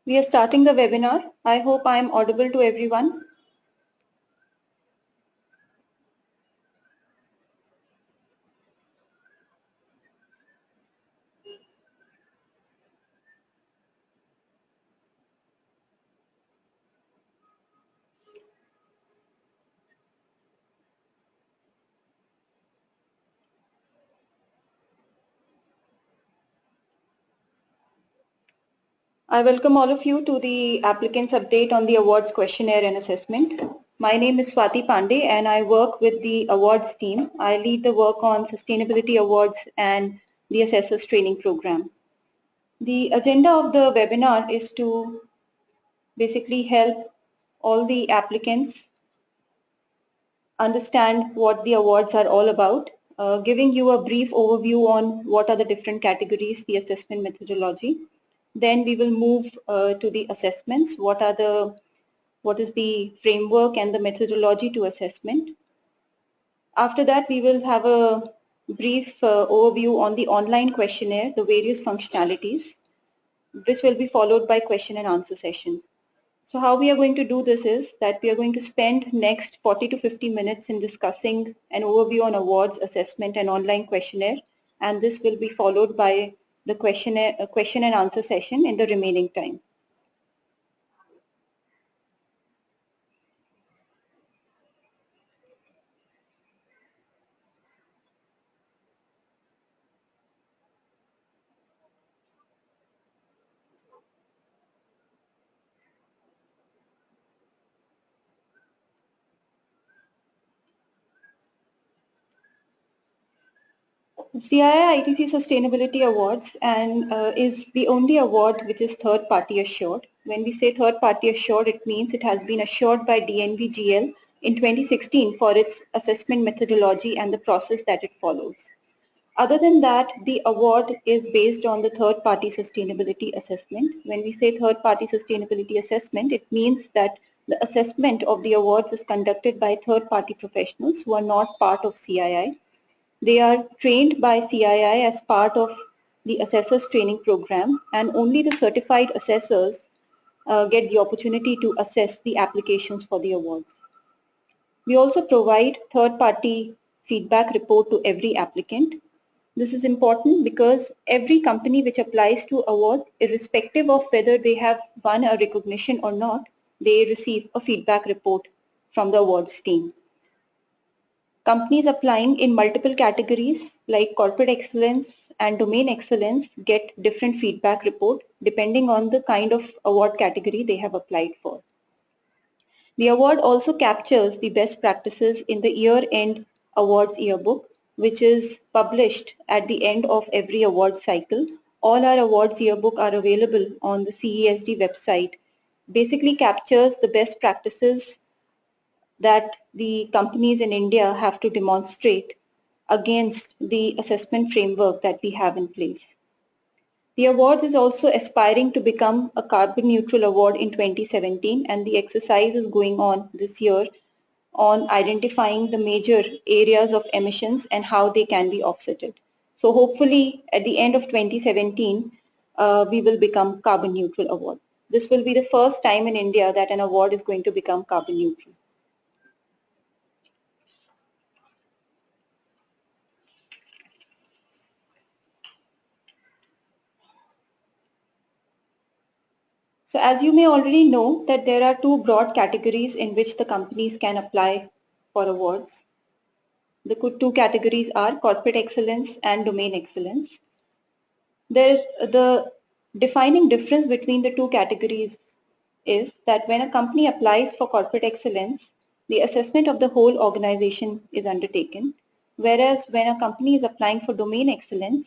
We are starting the webinar. I hope I am audible to everyone. I welcome all of you to the applicants update on the awards questionnaire and assessment. My name is Swati Pandey and I work with the awards team. I lead the work on sustainability awards and the assessors training program. The agenda of the webinar is to basically help all the applicants understand what the awards are all about, giving you a brief overview on what are the different categories, the assessment methodology. Then we will move to the assessments. What is the framework and the methodology to assessment? After that, we will have a brief overview on the online questionnaire, the various functionalities. This will be followed by question and answer session. So how we are going to do this is that we are going to spend next 40 to 50 minutes in discussing an overview on awards, assessment and online questionnaire, and this will be followed by the question and answer session in the remaining time. CII ITC Sustainability Awards is the only award which is third party assured. When we say third party assured, it means it has been assured by DNVGL in 2016 for its assessment methodology and the process that it follows. Other than that, the award is based on the third party sustainability assessment. When we say third party sustainability assessment, it means that the assessment of the awards is conducted by third party professionals who are not part of CII. They are trained by CII as part of the assessors training program, and only the certified assessors get the opportunity to assess the applications for the awards. We also provide third-party feedback report to every applicant. This is important because every company which applies to award, irrespective of whether they have won a recognition or not, they receive a feedback report from the awards team. Companies applying in multiple categories like corporate excellence and domain excellence get different feedback report depending on the kind of award category they have applied for. The award also captures the best practices in the year-end awards yearbook, which is published at the end of every award cycle. All our awards yearbook are available on the CESD website. Basically captures the best practices that the companies in India have to demonstrate against the assessment framework that we have in place. The awards is also aspiring to become a carbon neutral award in 2017, and the exercise is going on this year on identifying the major areas of emissions and how they can be offsetted. So hopefully at the end of 2017, we will become carbon neutral award. This will be the first time in India that an award is going to become carbon neutral. So as you may already know that there are two broad categories in which the companies can apply for awards. The two categories are corporate excellence and domain excellence. The defining difference between the two categories is that when a company applies for corporate excellence, the assessment of the whole organization is undertaken, whereas when a company is applying for domain excellence,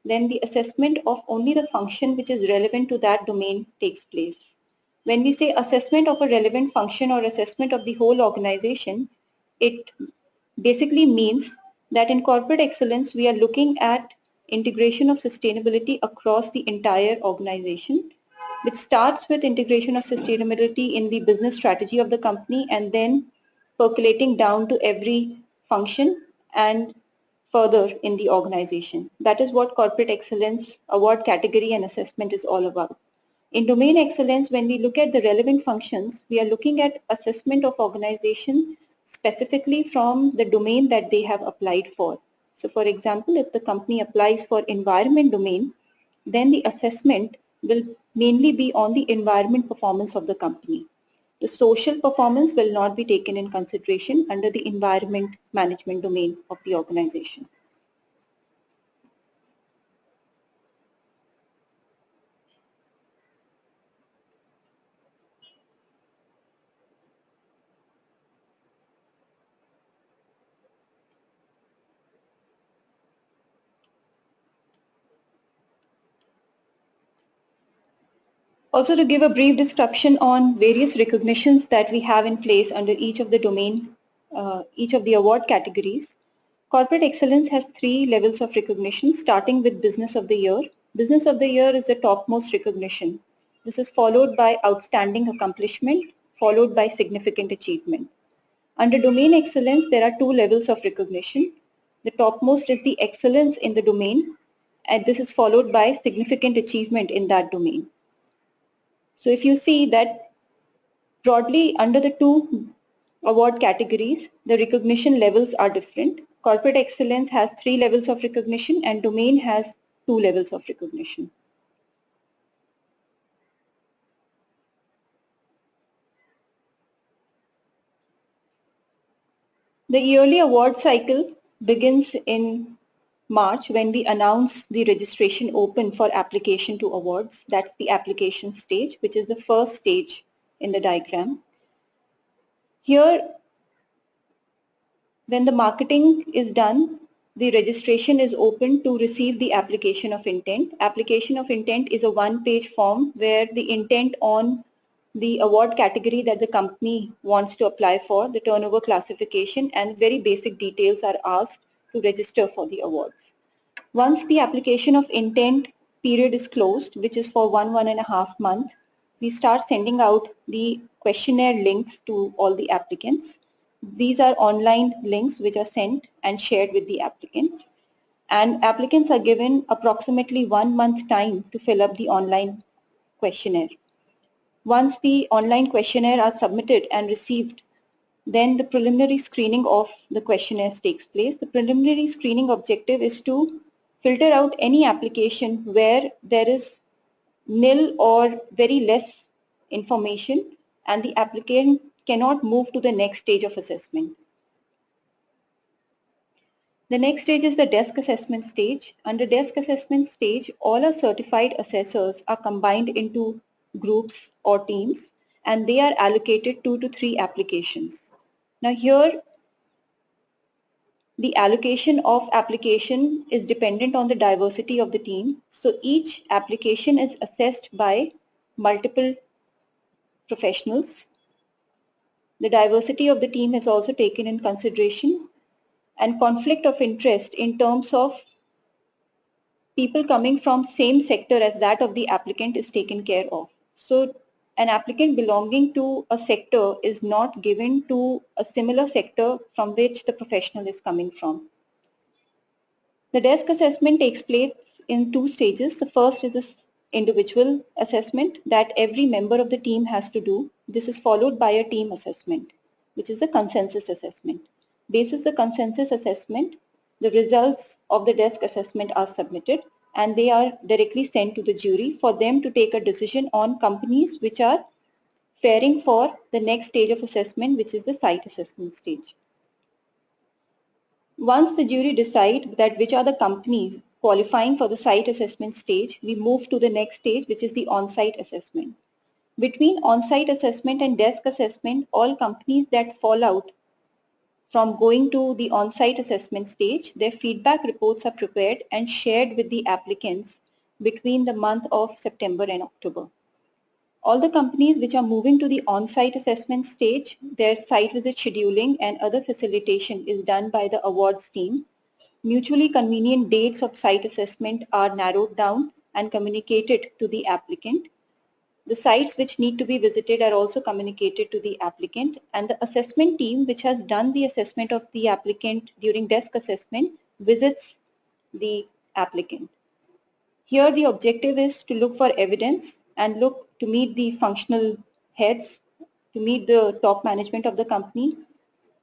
then the assessment of only the function which is relevant to that domain takes place. When we say assessment of a relevant function or assessment of the whole organization, it basically means that in corporate excellence, we are looking at integration of sustainability across the entire organization, which starts with integration of sustainability in the business strategy of the company and then percolating down to every function and further in the organization. That is what corporate excellence award category and assessment is all about. In domain excellence, when we look at the relevant functions, we are looking at assessment of organization specifically from the domain that they have applied for. So for example, if the company applies for environment domain, then the assessment will mainly be on the environment performance of the company. The social performance will not be taken in consideration under the environment management domain of the organization. Also, to give a brief description on various recognitions that we have in place under each of the domain, each of the award categories. Corporate excellence has 3 levels of recognition, starting with Business of the Year. Business of the Year is the topmost recognition. This is followed by Outstanding Accomplishment, followed by Significant Achievement. Under Domain Excellence, there are 2 levels of recognition. The topmost is the excellence in the domain, and this is followed by significant achievement in that domain. So if you see that broadly under the 2 award categories, the recognition levels are different. Corporate excellence has 3 levels of recognition and domain has 2 levels of recognition. The yearly award cycle begins in March when we announce the registration open for application to awards. That's the application stage, which is the first stage in the diagram. Here, when the marketing is done, the registration is open to receive the application of intent. Application of intent is a one-page form where the intent on the award category that the company wants to apply for, the turnover classification, and very basic details are asked to register for the awards. Once the application of intent period is closed, which is for 1.5 months, we start sending out the questionnaire links to all the applicants. These are online links which are sent and shared with the applicants. And applicants are given approximately 1 month time to fill up the online questionnaire. Once the online questionnaire are submitted and received, then the preliminary screening of the questionnaires takes place. The preliminary screening objective is to filter out any application where there is nil or very less information and the applicant cannot move to the next stage of assessment. The next stage is the desk assessment stage. Under desk assessment stage, all our certified assessors are combined into groups or teams and they are allocated 2 to 3 applications. Now here, the allocation of application is dependent on the diversity of the team. So each application is assessed by multiple professionals. The diversity of the team is also taken in consideration and conflict of interest in terms of people coming from same sector as that of the applicant is taken care of. So an applicant belonging to a sector is not given to a similar sector from which the professional is coming from. The desk assessment takes place in 2 stages. The first is this individual assessment that every member of the team has to do. This is followed by a team assessment, which is a consensus assessment. Basis the consensus assessment, the results of the desk assessment are submitted and they are directly sent to the jury for them to take a decision on companies which are faring for the next stage of assessment, which is the site assessment stage. Once the jury decide that which are the companies qualifying for the site assessment stage, we move to the next stage, which is the on-site assessment. Between on-site assessment and desk assessment, all companies that fall out from going to the on-site assessment stage, their feedback reports are prepared and shared with the applicants between the month of September and October. All the companies which are moving to the on-site assessment stage, their site visit scheduling and other facilitation is done by the awards team. Mutually convenient dates of site assessment are narrowed down and communicated to the applicant. The sites which need to be visited are also communicated to the applicant, and the assessment team which has done the assessment of the applicant during desk assessment visits the applicant. Here the objective is to look for evidence and look to meet the functional heads, to meet the top management of the company,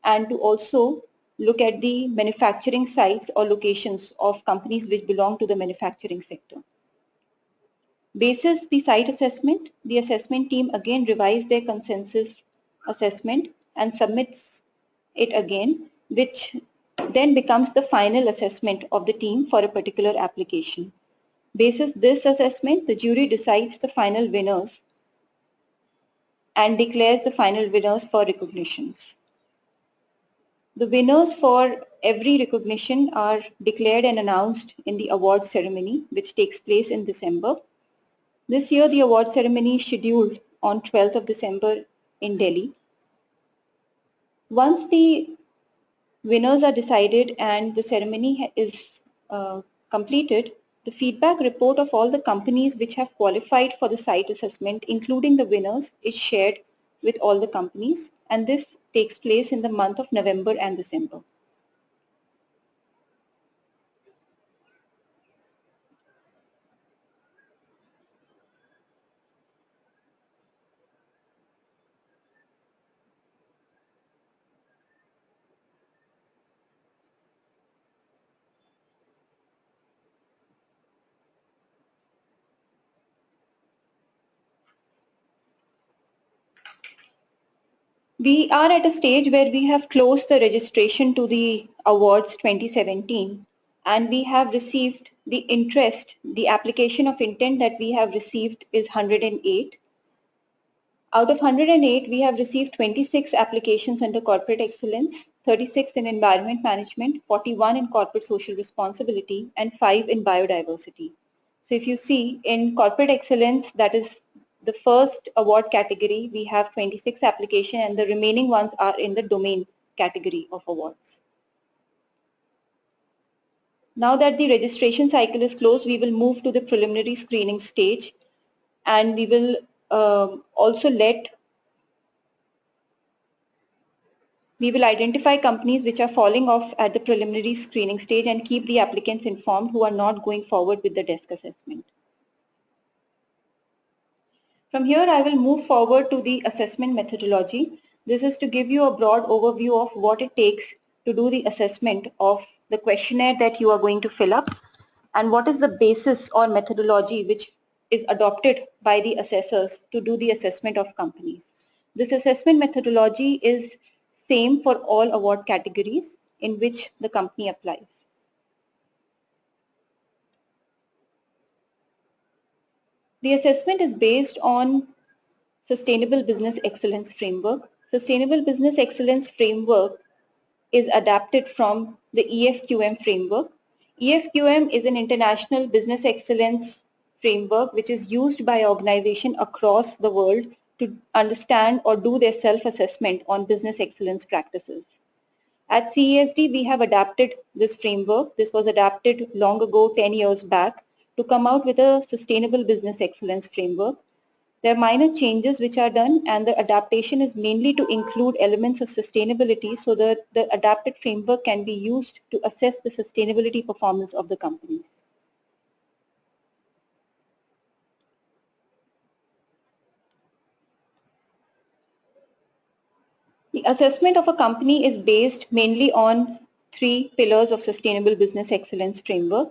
and to also look at the manufacturing sites or locations of companies which belong to the manufacturing sector. Basis the site assessment, the assessment team again revises their consensus assessment and submits it again, which then becomes the final assessment of the team for a particular application. Basis this assessment, the jury decides the final winners and declares the final winners for recognitions. The winners for every recognition are declared and announced in the award ceremony, which takes place in December. This year, the award ceremony is scheduled on 12th of December in Delhi. Once the winners are decided and the ceremony is completed, the feedback report of all the companies which have qualified for the site assessment, including the winners, is shared with all the companies, and this takes place in the month of November and December. We are at a stage where we have closed the registration to the awards 2017, and we have received the interest. The application of intent that we have received is 108. Out of 108, we have received 26 applications under corporate excellence, 36 in environment management, 41 in corporate social responsibility, and 5 in biodiversity. So if you see in corporate excellence, that is the first award category, we have 26 applications, and the remaining ones are in the domain category of awards. Now that the registration cycle is closed, we will move to the preliminary screening stage, and we will identify companies which are falling off at the preliminary screening stage and keep the applicants informed who are not going forward with the desk assessment. From here, I will move forward to the assessment methodology. This is to give you a broad overview of what it takes to do the assessment of the questionnaire that you are going to fill up, and what is the basis or methodology which is adopted by the assessors to do the assessment of companies. This assessment methodology is same for all award categories in which the company applies. The assessment is based on Sustainable Business Excellence Framework. Sustainable Business Excellence Framework is adapted from the EFQM framework. EFQM is an international business excellence framework which is used by organizations across the world to understand or do their self-assessment on business excellence practices. At CESD, we have adapted this framework. This was adapted long ago, 10 years back, to come out with a sustainable business excellence framework. There are minor changes which are done, and the adaptation is mainly to include elements of sustainability so that the adapted framework can be used to assess the sustainability performance of the companies. The assessment of a company is based mainly on 3 pillars of sustainable business excellence framework.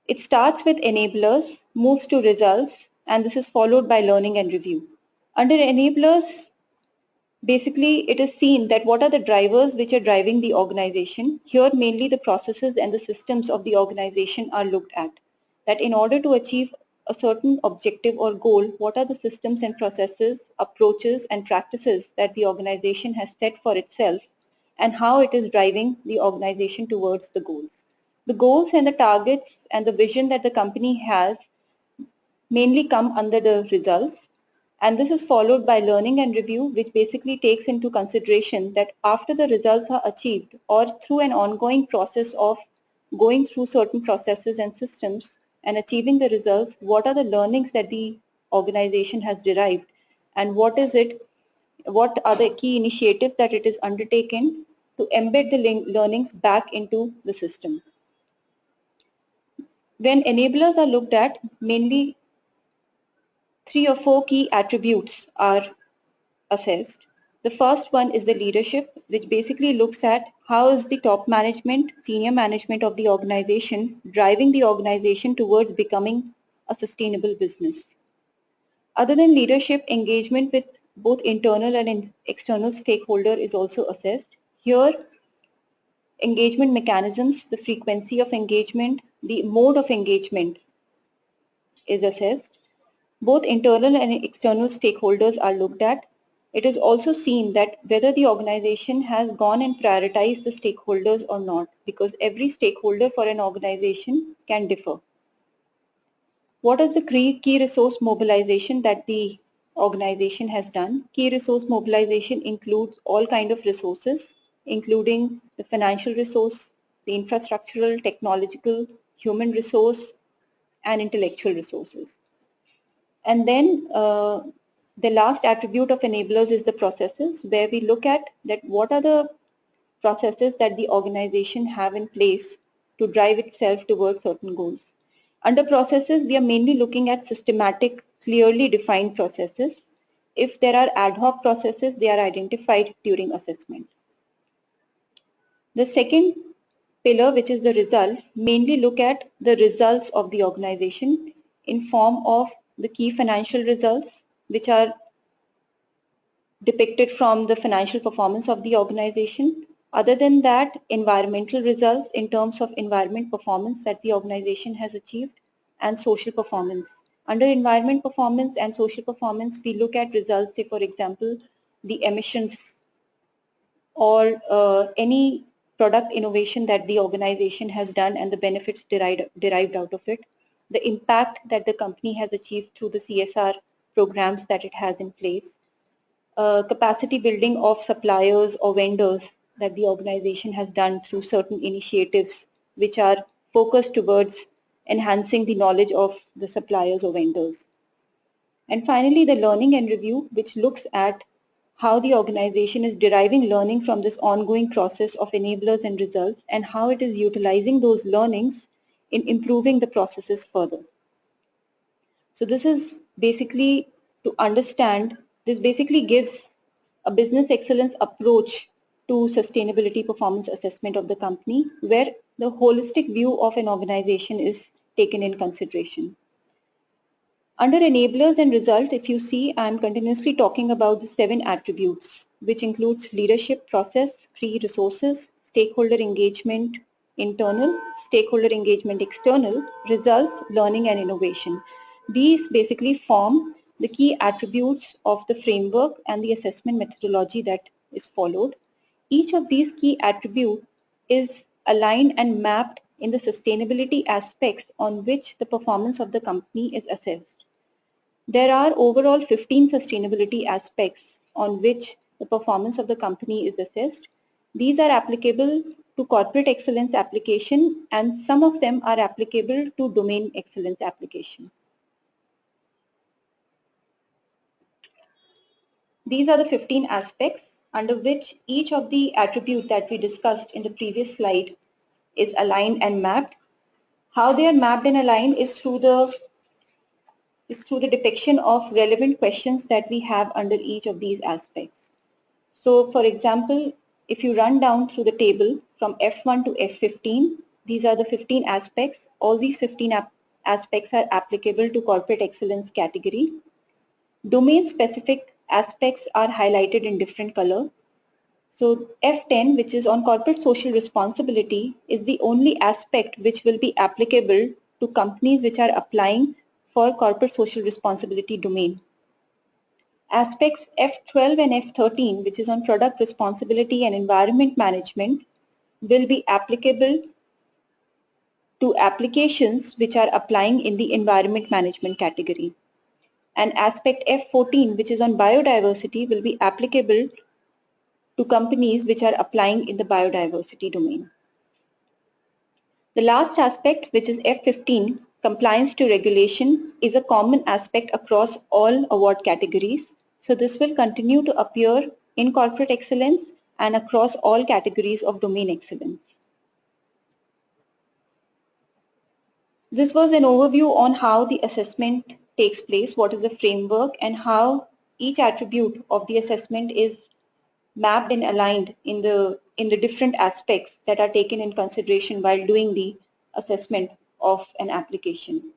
It starts with enablers, moves to results, and this is followed by learning and review. Under enablers, basically it is seen that what are the drivers which are driving the organization. Here mainly the processes and the systems of the organization are looked at. That in order to achieve a certain objective or goal, what are the systems and processes, approaches and practices that the organization has set for itself, and how it is driving the organization towards the goals. The goals and the targets and the vision that the company has mainly come under the results, and this is followed by learning and review, which basically takes into consideration that after the results are achieved or through an ongoing process of going through certain processes and systems and achieving the results, what are the learnings that the organization has derived, and what are the key initiatives that it is undertaken to embed the learnings back into the system. When enablers are looked at, mainly 3 or 4 key attributes are assessed. The first one is the leadership, which basically looks at how is the top management, senior management of the organization driving the organization towards becoming a sustainable business. Other than leadership, engagement with both internal and external stakeholder is also assessed. Here, engagement mechanisms, the frequency of engagement, the mode of engagement is assessed. Both internal and external stakeholders are looked at. It is also seen that whether the organization has gone and prioritized the stakeholders or not, because every stakeholder for an organization can differ. What is the key resource mobilization that the organization has done? Key resource mobilization includes all kinds of resources, including the financial resource, the infrastructural, technological, human resource, and intellectual resources. And then the last attribute of enablers is the processes, where we look at that what are the processes that the organization have in place to drive itself towards certain goals. Under processes, we are mainly looking at systematic, clearly defined processes. If there are ad hoc processes, they are identified during assessment. The second pillar, which is the result, mainly look at the results of the organization in form of the key financial results, which are depicted from the financial performance of the organization. Other than that, environmental results in terms of environment performance that the organization has achieved, and social performance. Under environment performance and social performance, we look at results, say for example, the emissions or any product innovation that the organization has done and the benefits derived out of it, the impact that the company has achieved through the CSR programs that it has in place, capacity building of suppliers or vendors that the organization has done through certain initiatives which are focused towards enhancing the knowledge of the suppliers or vendors. And finally, the learning and review, which looks at how the organization is deriving learning from this ongoing process of enablers and results and how it is utilizing those learnings in improving the processes further. So this is basically to understand, this basically gives a business excellence approach to sustainability performance assessment of the company, where the holistic view of an organization is taken in consideration. Under enablers and result, if you see, I'm continuously talking about the 7 attributes, which includes leadership, process, key resources, stakeholder engagement, internal, stakeholder engagement, external, results, learning and innovation. These basically form the key attributes of the framework and the assessment methodology that is followed. Each of these key attributes is aligned and mapped in the sustainability aspects on which the performance of the company is assessed. There are overall 15 sustainability aspects on which the performance of the company is assessed. These are applicable to corporate excellence application and some of them are applicable to domain excellence application. These are the 15 aspects under which each of the attributes that we discussed in the previous slide is aligned and mapped. How they are mapped and aligned is through the depiction of relevant questions that we have under each of these aspects. So for example, if you run down through the table from F1 to F15, these are the 15 aspects. All these 15 aspects are applicable to corporate excellence category. Domain specific aspects are highlighted in different color. So F10, which is on corporate social responsibility, is the only aspect which will be applicable to companies which are applying for corporate social responsibility domain. Aspects F12 and F13, which is on product responsibility and environment management, will be applicable to applications which are applying in the environment management category. And aspect F14, which is on biodiversity, will be applicable to companies which are applying in the biodiversity domain. The last aspect, which is F15, compliance to regulation, is a common aspect across all award categories. So this will continue to appear in corporate excellence and across all categories of domain excellence. This was an overview on how the assessment takes place, what is the framework, and how each attribute of the assessment is mapped and aligned in the different aspects that are taken in consideration while doing the assessment of an application.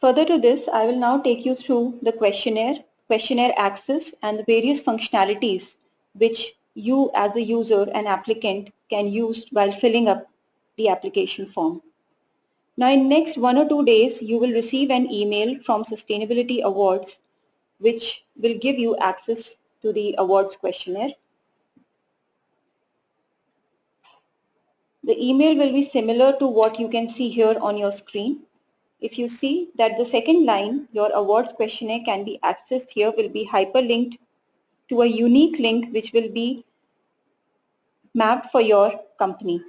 Further to this, I will now take you through the questionnaire access, and the various functionalities which you as a user and applicant can use while filling up the application form. Now in next 1 or 2 days, you will receive an email from Sustainability Awards which will give you access to the awards questionnaire. The email will be similar to what you can see here on your screen. If you see that the second line, your awards questionnaire can be accessed here, will be hyperlinked to a unique link which will be mapped for your company.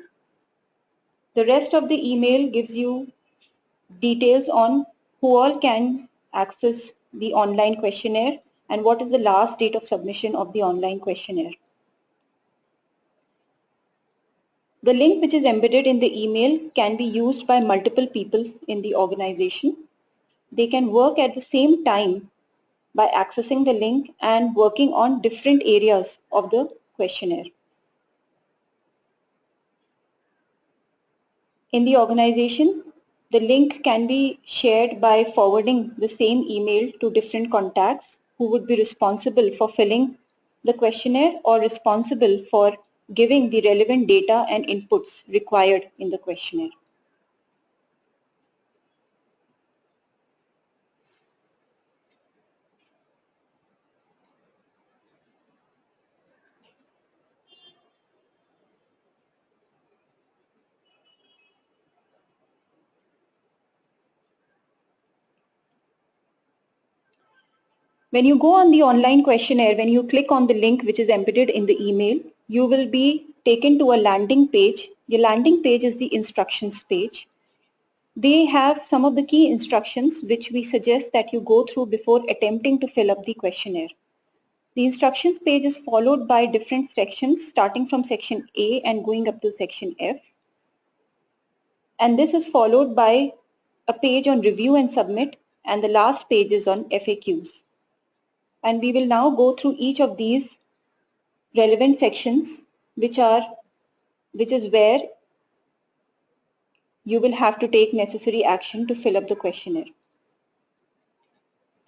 The rest of the email gives you details on who all can access the online questionnaire and what is the last date of submission of the online questionnaire. The link which is embedded in the email can be used by multiple people in the organization. They can work at the same time by accessing the link and working on different areas of the questionnaire. In the organization, the link can be shared by forwarding the same email to different contacts who would be responsible for filling the questionnaire or responsible for giving the relevant data and inputs required in the questionnaire. When you go on the online questionnaire, when you click on the link which is embedded in the email, you will be taken to a landing page. The landing page is the instructions page. They have some of the key instructions which we suggest that you go through before attempting to fill up the questionnaire. The instructions page is followed by different sections starting from section A and going up to section F. And this is followed by a page on review and submit, and the last page is on FAQs. And we will now go through each of these relevant sections which is where you will have to take necessary action to fill up the questionnaire.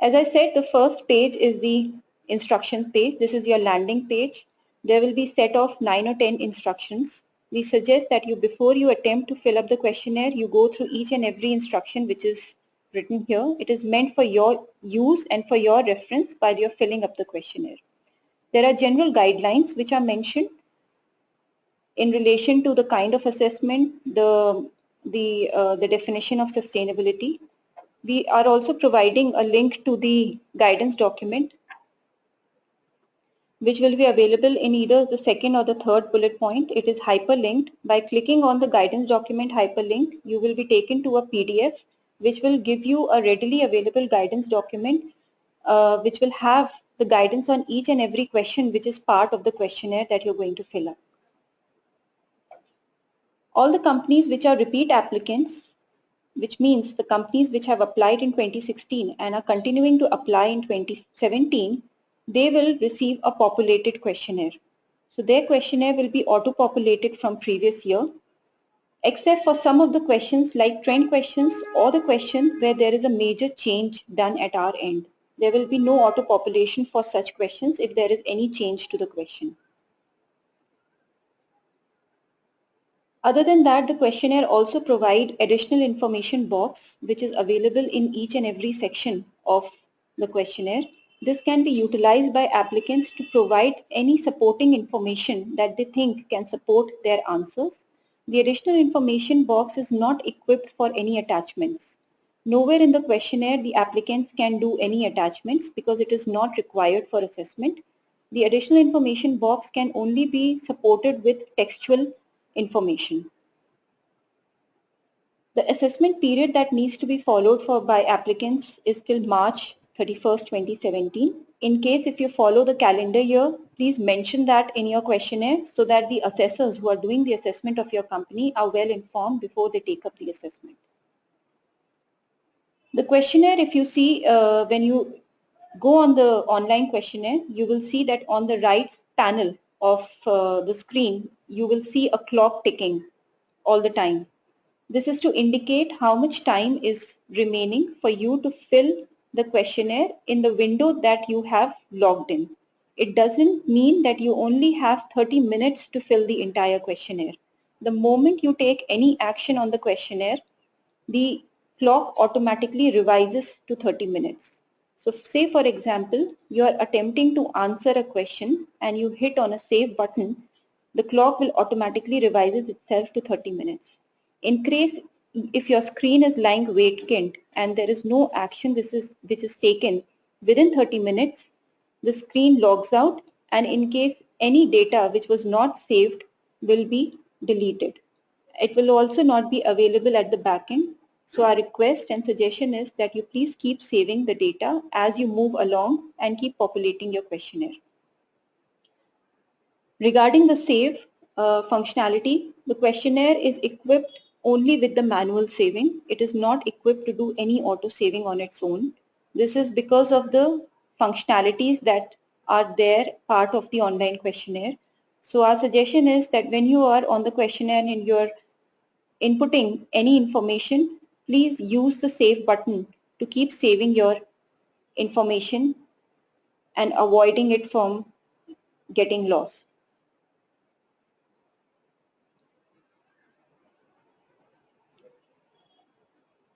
As I said, the first page is the instruction page. This is your landing page. There will be a set of 9 or 10 instructions. We suggest that before you attempt to fill up the questionnaire, you go through each and every instruction which is written here. It is meant for your use and for your reference while you're filling up the questionnaire. There are general guidelines which are mentioned in relation to the kind of assessment, the definition of sustainability. We are also providing a link to the guidance document which will be available in either the second or the third bullet point. It is hyperlinked. By clicking on the guidance document hyperlink, you will be taken to a PDF which will give you a readily available guidance document which will have the guidance on each and every question which is part of the questionnaire that you're going to fill up. All the companies which are repeat applicants, which means the companies which have applied in 2016 and are continuing to apply in 2017, they will receive a populated questionnaire. So their questionnaire will be auto-populated from previous year, except for some of the questions like trend questions or the question where there is a major change done at our end. There will be no auto-population for such questions if there is any change to the question. Other than that, the questionnaire also provides additional information box which is available in each and every section of the questionnaire. This can be utilized by applicants to provide any supporting information that they think can support their answers. The additional information box is not equipped for any attachments. Nowhere in the questionnaire the applicants can do any attachments because it is not required for assessment. The additional information box can only be supported with textual information. The assessment period that needs to be followed by applicants is till March 31st, 2017. In case if you follow the calendar year, please mention that in your questionnaire so that the assessors who are doing the assessment of your company are well informed before they take up the assessment. The questionnaire, if you see, when you go on the online questionnaire, you will see that on the right panel of the screen, you will see a clock ticking all the time. This is to indicate how much time is remaining for you to fill the questionnaire in the window that you have logged in. It doesn't mean that you only have 30 minutes to fill the entire questionnaire. The moment you take any action on the questionnaire, the clock automatically revises to 30 minutes. So say for example, you are attempting to answer a question and you hit on a save button, the clock will automatically revises itself to 30 minutes. In case if your screen is lying vacant and there is no action which is taken within 30 minutes, the screen logs out, and in case any data which was not saved will be deleted. It will also not be available at the backend. So our request and suggestion is that you please keep saving the data as you move along and keep populating your questionnaire. Regarding the save functionality, the questionnaire is equipped only with the manual saving. It is not equipped to do any auto saving on its own. This is because of the functionalities that are there part of the online questionnaire. So our suggestion is that when you are on the questionnaire and you're inputting any information, please use the save button to keep saving your information and avoiding it from getting lost.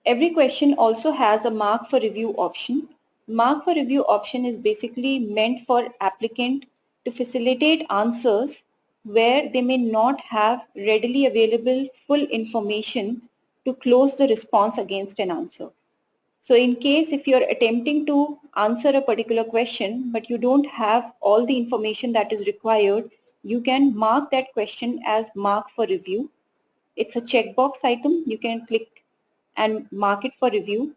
Every question also has a mark for review option. Mark for review option is basically meant for applicant to facilitate answers where they may not have readily available full information to close the response against an answer. So in case if you're attempting to answer a particular question but you don't have all the information that is required, you can mark that question as mark for review. It's a checkbox item. You can click and mark it for review,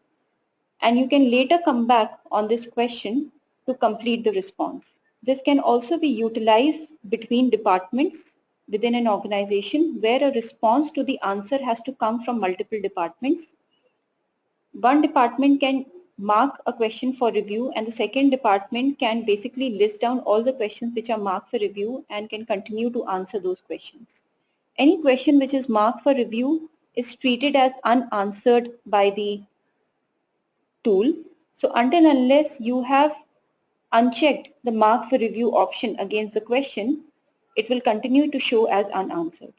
and you can later come back on this question to complete the response. This can also be utilized between departments within an organization where a response to the answer has to come from multiple departments. One department can mark a question for review and the second department can basically list down all the questions which are marked for review and can continue to answer those questions. Any question which is marked for review is treated as unanswered by the tool. So until unless you have unchecked the mark for review option against the question, it will continue to show as unanswered.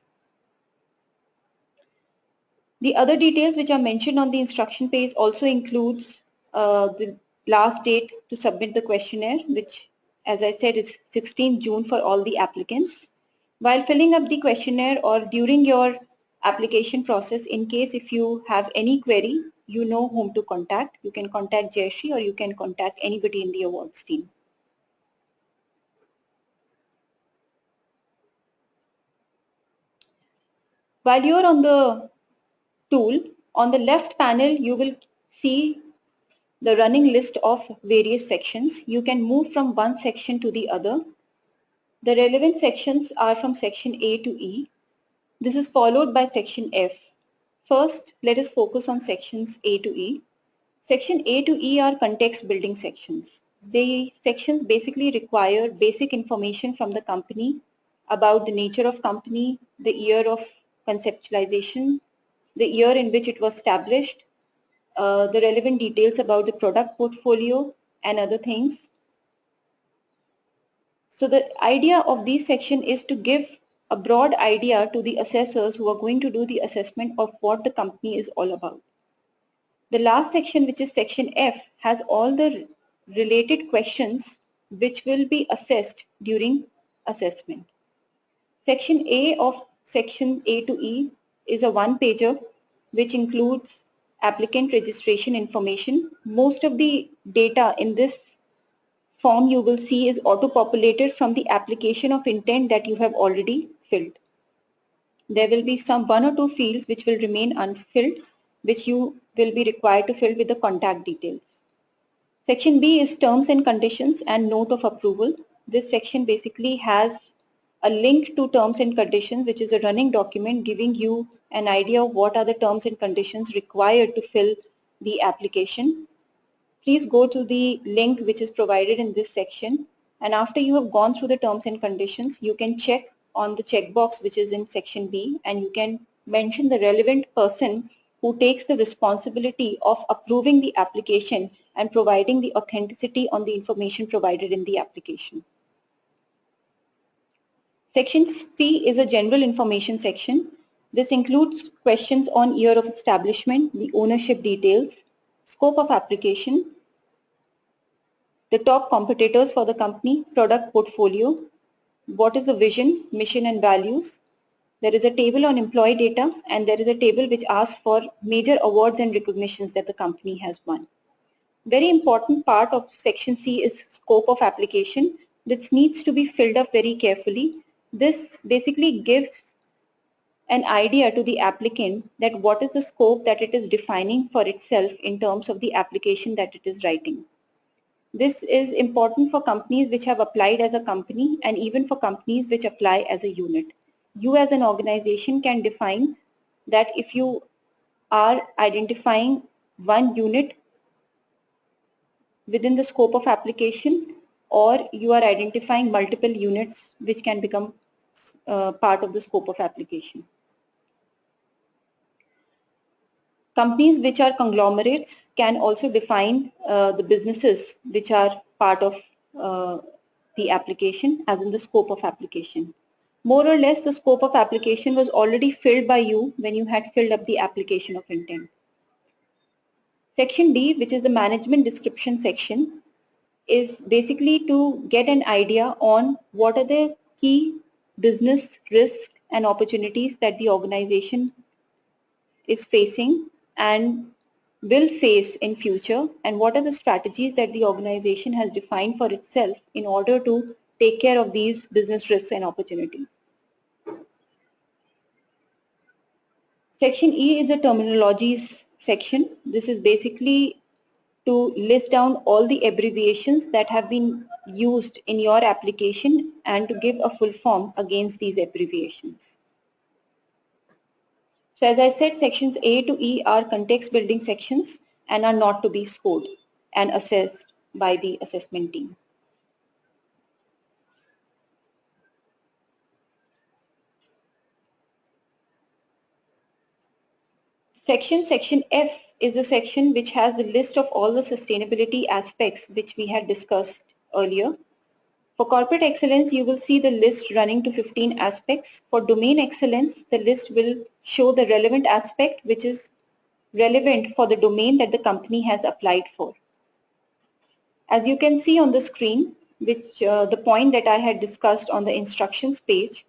The other details which are mentioned on the instruction page also includes the last date to submit the questionnaire, which as I said is 16 June for all the applicants. While filling up the questionnaire or during your application process, in case if you have any query, you know whom to contact. You can contact Jayashree or you can contact anybody in the awards team. While you're on the tool, on the left panel, you will see the running list of various sections. You can move from one section to the other. The relevant sections are from section A to E. This is followed by section F. First, let us focus on sections A to E. Section A to E are context building sections. The sections basically require basic information from the company about the nature of company, the year of conceptualization, the year in which it was established, the relevant details about the product portfolio and other things. So the idea of this section is to give a broad idea to the assessors who are going to do the assessment of what the company is all about. The last section, which is section F, has all the related questions which will be assessed during assessment. Section A of section A to E is a one-pager which includes applicant registration information. Most of the data in this form you will see is auto-populated from the application of intent that you have already filled. There will be some one or two fields which will remain unfilled, which you will be required to fill with the contact details. Section B is terms and conditions and note of approval. This section basically has a link to terms and conditions, which is a running document giving you an idea of what are the terms and conditions required to fill the application, please go to the link which is provided in this section, and after you have gone through the terms and conditions, you can check on the checkbox which is in section B, and you can mention the relevant person who takes the responsibility of approving the application and providing the authenticity on the information provided in the application. Section C is a general information section. This includes questions on year of establishment, the ownership details, scope of application, the top competitors for the company, product portfolio, what is the vision, mission and values. There is a table on employee data, and there is a table which asks for major awards and recognitions that the company has won. Very important part of section C is scope of application. This needs to be filled up very carefully. This basically gives an idea to the applicant that what is the scope that it is defining for itself in terms of the application that it is writing. This is important for companies which have applied as a company and even for companies which apply as a unit. You as an organization can define that if you are identifying one unit within the scope of application, or you are identifying multiple units which can become part of the scope of application. Companies which are conglomerates can also define the businesses which are part of the application as in the scope of application. More or less, the scope of application was already filled by you when you had filled up the application of intent. Section D, which is the management description section, is basically to get an idea on what are the key business risks and opportunities that the organization is facing and will face in future, and what are the strategies that the organization has defined for itself in order to take care of these business risks and opportunities. Section E is a terminologies section. This is basically to list down all the abbreviations that have been used in your application and to give a full form against these abbreviations. So as I said, sections A to E are context building sections and are not to be scored and assessed by the assessment team. Section F is a section which has the list of all the sustainability aspects which we had discussed earlier. For corporate excellence, you will see the list running to 15 aspects. For domain excellence, the list will show the relevant aspect which is relevant for the domain that the company has applied for. As you can see on the screen, which the point that I had discussed on the instructions page,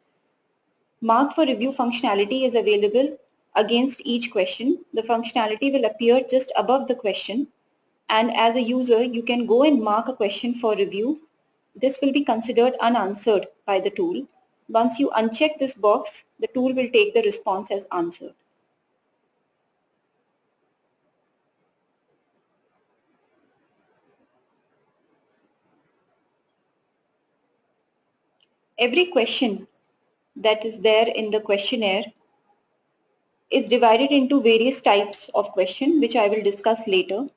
mark for review functionality is available against each question. The functionality will appear just above the question, and as a user, you can go and mark a question for review. This will be considered unanswered by the tool. Once you uncheck this box, the tool will take the response as answered. Every question that is there in the questionnaire is divided into various types of question, which I will discuss later.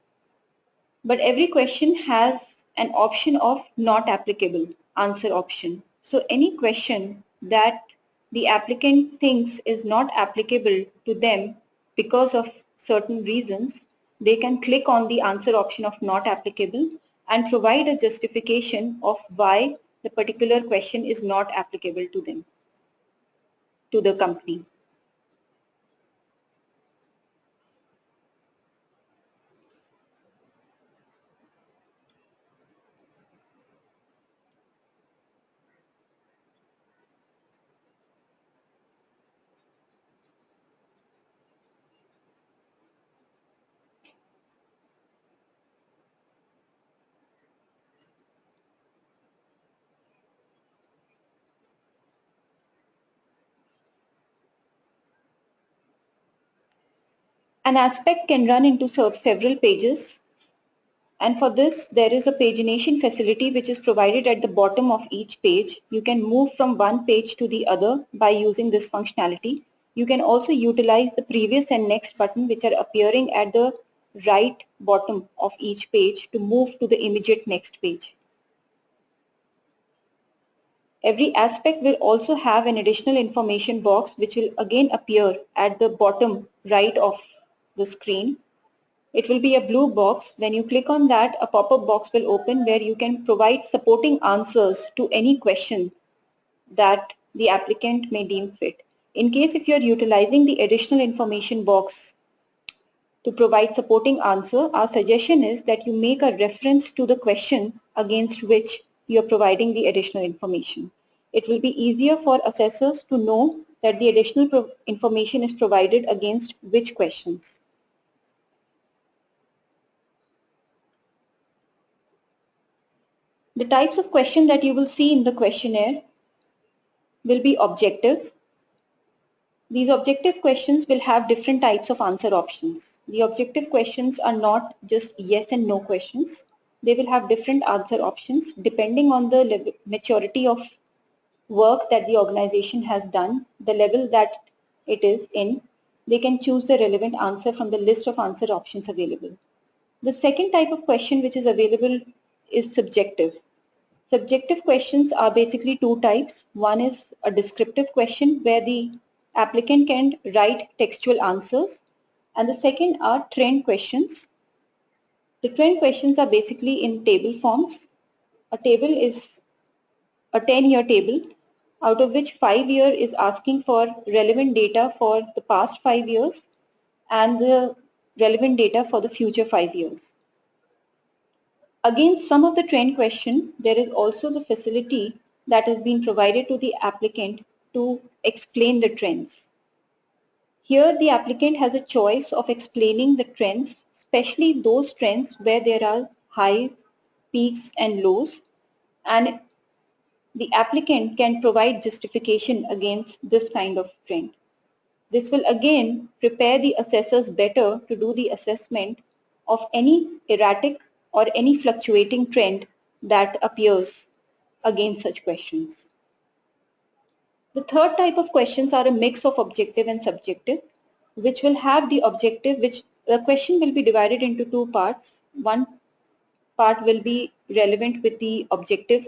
But every question has an option of not applicable answer option. So any question that the applicant thinks is not applicable to them because of certain reasons, they can click on the answer option of not applicable and provide a justification of why the particular question is not applicable to them, to the company. An aspect can run into several pages, and for this there is a pagination facility which is provided at the bottom of each page. You can move from one page to the other by using this functionality. You can also utilize the previous and next button which are appearing at the right bottom of each page to move to the immediate next page. Every aspect will also have an additional information box which will again appear at the bottom right of the screen. It will be a blue box. When you click on that, a pop-up box will open where you can provide supporting answers to any question that the applicant may deem fit. In case if you are utilizing the additional information box to provide supporting answer, our suggestion is that you make a reference to the question against which you are providing the additional information. It will be easier for assessors to know that the additional information is provided against which questions. The types of question that you will see in the questionnaire will be objective. These objective questions will have different types of answer options. The objective questions are not just yes and no questions. They will have different answer options depending on the maturity of work that the organization has done, the level that it is in. They can choose the relevant answer from the list of answer options available. The second type of question which is available is subjective. Subjective questions are basically two types. One is a descriptive question where the applicant can write textual answers, and the second are trend questions. The trend questions are basically in table forms. A table is a 10-year table, out of which 5-year is asking for relevant data for the past 5 years and the relevant data for the future 5 years. Against some of the trend question, there is also the facility that has been provided to the applicant to explain the trends. Here the applicant has a choice of explaining the trends, especially those trends where there are highs, peaks and lows, and the applicant can provide justification against this kind of trend. This will again prepare the assessors better to do the assessment of any erratic or any fluctuating trend that appears against such questions. The third type of questions are a mix of objective and subjective, which will have the objective, which the question will be divided into two parts. One part will be relevant with the objective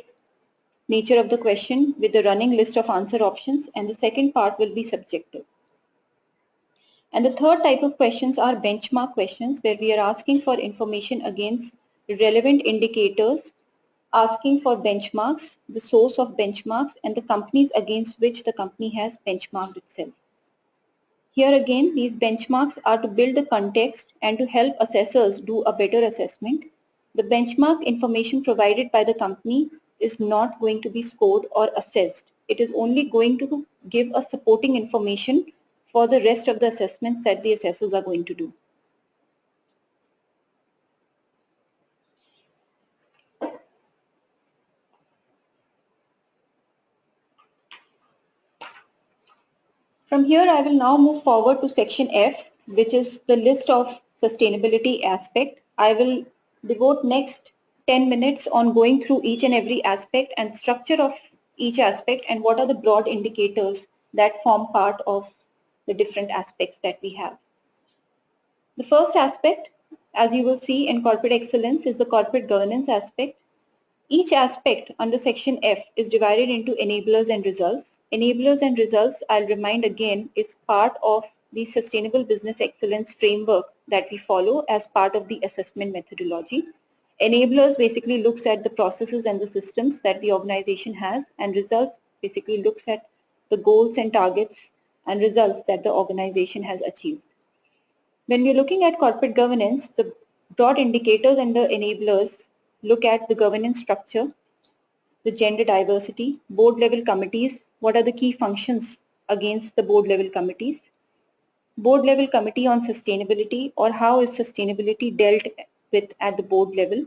nature of the question with the running list of answer options, and the second part will be subjective. And the third type of questions are benchmark questions, where we are asking for information against relevant indicators, asking for benchmarks, the source of benchmarks, and the companies against which the company has benchmarked itself. Here again, these benchmarks are to build the context and to help assessors do a better assessment. The benchmark information provided by the company is not going to be scored or assessed. It is only going to give us supporting information for the rest of the assessments that the assessors are going to do. From here, I will now move forward to section F, which is the list of sustainability aspect. I will devote next 10 minutes on going through each and every aspect and structure of each aspect and what are the broad indicators that form part of the different aspects that we have. The first aspect, as you will see in corporate excellence, is the corporate governance aspect. Each aspect under section F is divided into enablers and results. Enablers and results, I'll remind again, is part of the sustainable business excellence framework that we follow as part of the assessment methodology. Enablers basically looks at the processes and the systems that the organization has, and results basically looks at the goals and targets and results that the organization has achieved. When we're looking at corporate governance, the broad indicators and the enablers look at the governance structure, the gender diversity, board level committees, what are the key functions against the board level committees, board level committee on sustainability, or how is sustainability dealt with at the board level,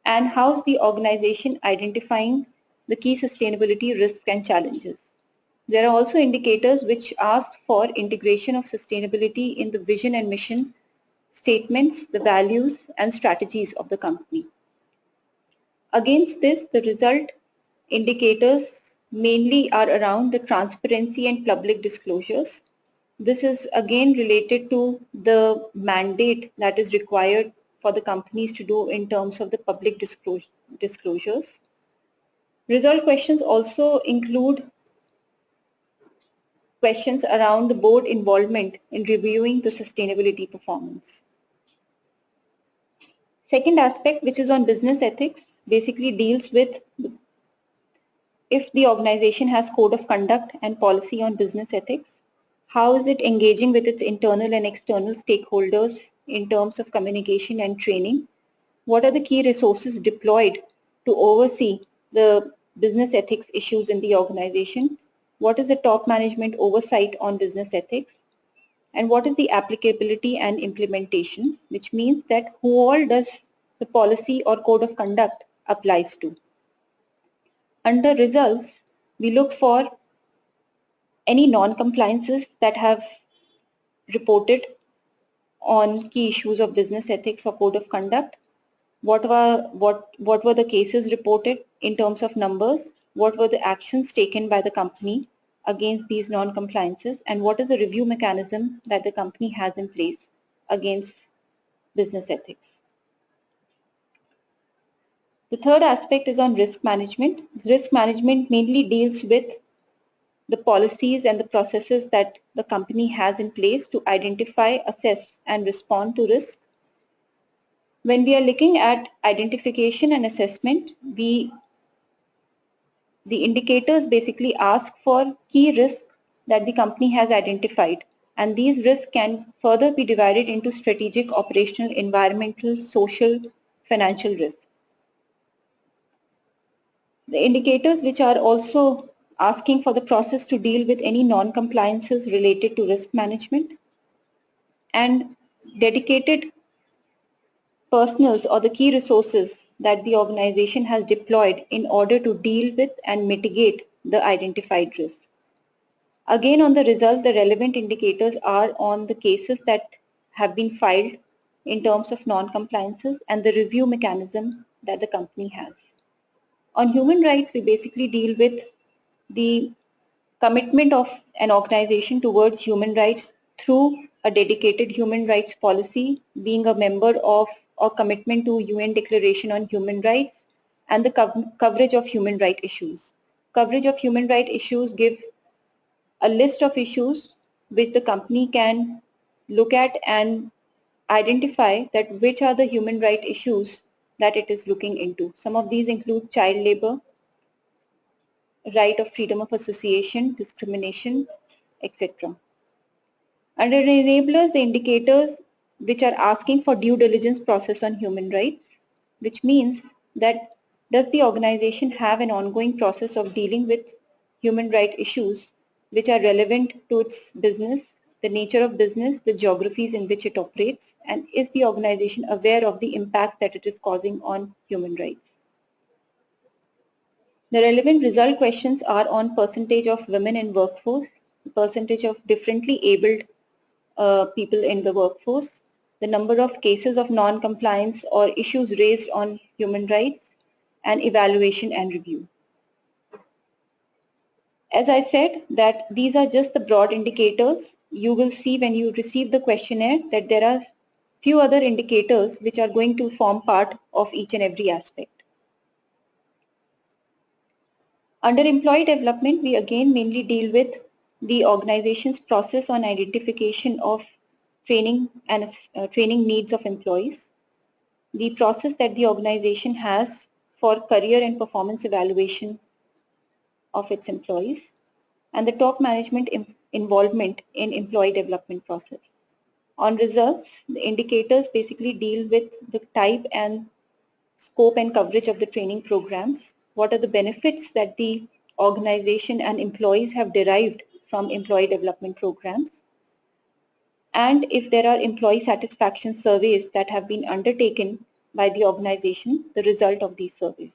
and how is the organization identifying the key sustainability risks and challenges. There are also indicators which ask for integration of sustainability in the vision and mission statements, the values and strategies of the company. Against this, the result indicators mainly are around the transparency and public disclosures, This is again related to the mandate that is required for the companies to do in terms of the public disclosures. Result questions also include questions around the board involvement in reviewing the sustainability performance. Second aspect, which is on business ethics, basically deals with if the organization has code of conduct and policy on business ethics, how is it engaging with its internal and external stakeholders in terms of communication and training? What are the key resources deployed to oversee the business ethics issues in the organization? What is the top management oversight on business ethics? And what is the applicability and implementation, which means that who all does the policy or code of conduct applies to. Under results, we look for any non-compliances that have reported on key issues of business ethics or code of conduct. What were the cases reported in terms of numbers? What were the actions taken by the company against these non-compliances? And what is the review mechanism that the company has in place against business ethics? The third aspect is on risk management. Risk management mainly deals with the policies and the processes that the company has in place to identify, assess, and respond to risk. When we are looking at identification and assessment, the indicators basically ask for key risks that the company has identified, and these risks can further be divided into strategic, operational, environmental, social, financial risks. The indicators which are also asking for the process to deal with any non-compliances related to risk management and dedicated personals or the key resources that the organization has deployed in order to deal with and mitigate the identified risk. Again, on the result, the relevant indicators are on the cases that have been filed in terms of non-compliances and the review mechanism that the company has. On human rights, we basically deal with the commitment of an organization towards human rights through a dedicated human rights policy, being a member of or commitment to UN Declaration on Human Rights, and the coverage of human rights issues. Coverage of human rights issues give a list of issues which the company can look at and identify that which are the human rights issues that it is looking into. Some of these include child labor, right of freedom of association, discrimination, etc. Under enablers, the indicators which are asking for due diligence process on human rights, which means that does the organization have an ongoing process of dealing with human rights issues which are relevant to its business, the nature of business, the geographies in which it operates, and is the organization aware of the impact that it is causing on human rights. The relevant result questions are on percentage of women in workforce, percentage of differently abled people in the workforce, the number of cases of non-compliance or issues raised on human rights, and evaluation and review. As I said that these are just the broad indicators. You will see when you receive the questionnaire that there are few other indicators which are going to form part of each and every aspect. Under employee development, we again mainly deal with the organization's process on identification of training and training needs of employees, the process that the organization has for career and performance evaluation of its employees, and the top management involvement in employee development process. On results, the indicators basically deal with the type and scope and coverage of the training programs. What are the benefits that the organization and employees have derived from employee development programs? And if there are employee satisfaction surveys that have been undertaken by the organization, the result of these surveys.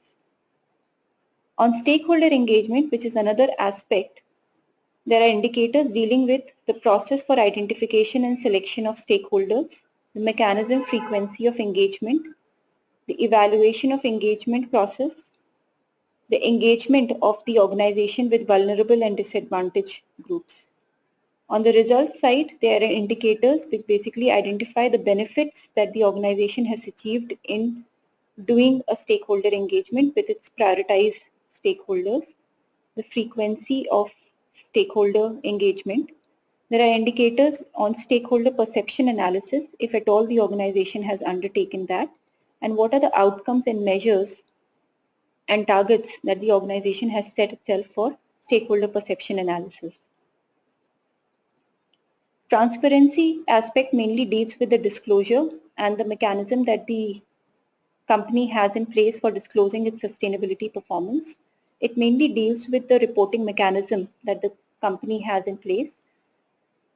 On stakeholder engagement, which is another aspect, there are indicators dealing with the process for identification and selection of stakeholders, the mechanism frequency of engagement, the evaluation of engagement process, the engagement of the organization with vulnerable and disadvantaged groups. On the results side, there are indicators which basically identify the benefits that the organization has achieved in doing a stakeholder engagement with its prioritized stakeholders, the frequency of stakeholder engagement. There are indicators on stakeholder perception analysis, if at all the organization has undertaken that, and what are the outcomes and measures and targets that the organization has set itself for stakeholder perception analysis. Transparency aspect mainly deals with the disclosure and the mechanism that the company has in place for disclosing its sustainability performance. It mainly deals with the reporting mechanism that the company has in place.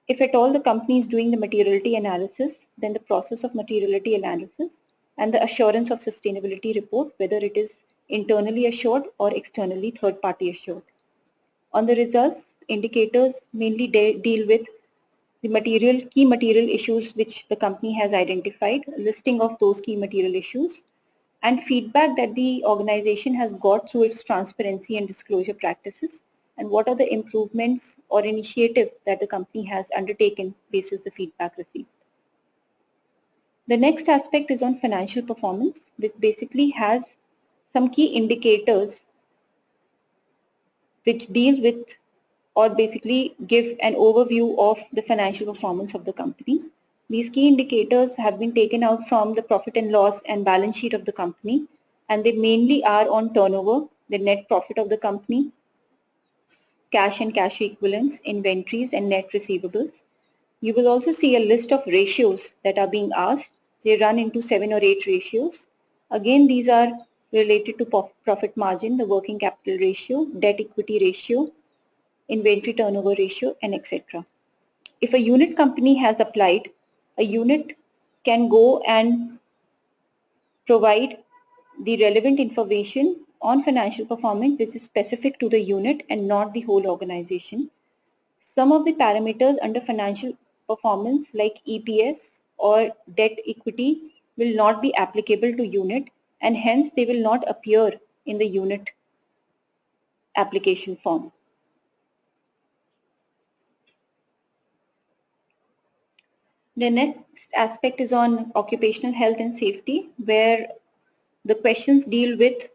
If at all the company is doing the materiality analysis, then the process of materiality analysis and the assurance of sustainability report, whether it is internally assured or externally third-party assured. On the results, indicators mainly deal with the key material issues which the company has identified, a listing of those key material issues, and feedback that the organization has got through its transparency and disclosure practices, and what are the improvements or initiatives that the company has undertaken basis the feedback received. The next aspect is on financial performance, which basically has some key indicators which deal with or basically give an overview of the financial performance of the company. These key indicators have been taken out from the profit and loss and balance sheet of the company, and they mainly are on turnover, the net profit of the company, cash and cash equivalents, inventories, and net receivables. You will also see a list of ratios that are being asked. They run into 7 or 8 ratios. Again, these are related to profit margin, the working capital ratio, debt equity ratio, inventory turnover ratio, and etc. If a unit company has applied, a unit can go and provide the relevant information on financial performance which is specific to the unit and not the whole organization. Some of the parameters under financial performance like EPS or debt equity will not be applicable to unit, and hence they will not appear in the unit application form. The next aspect is on occupational health and safety, where the questions deal with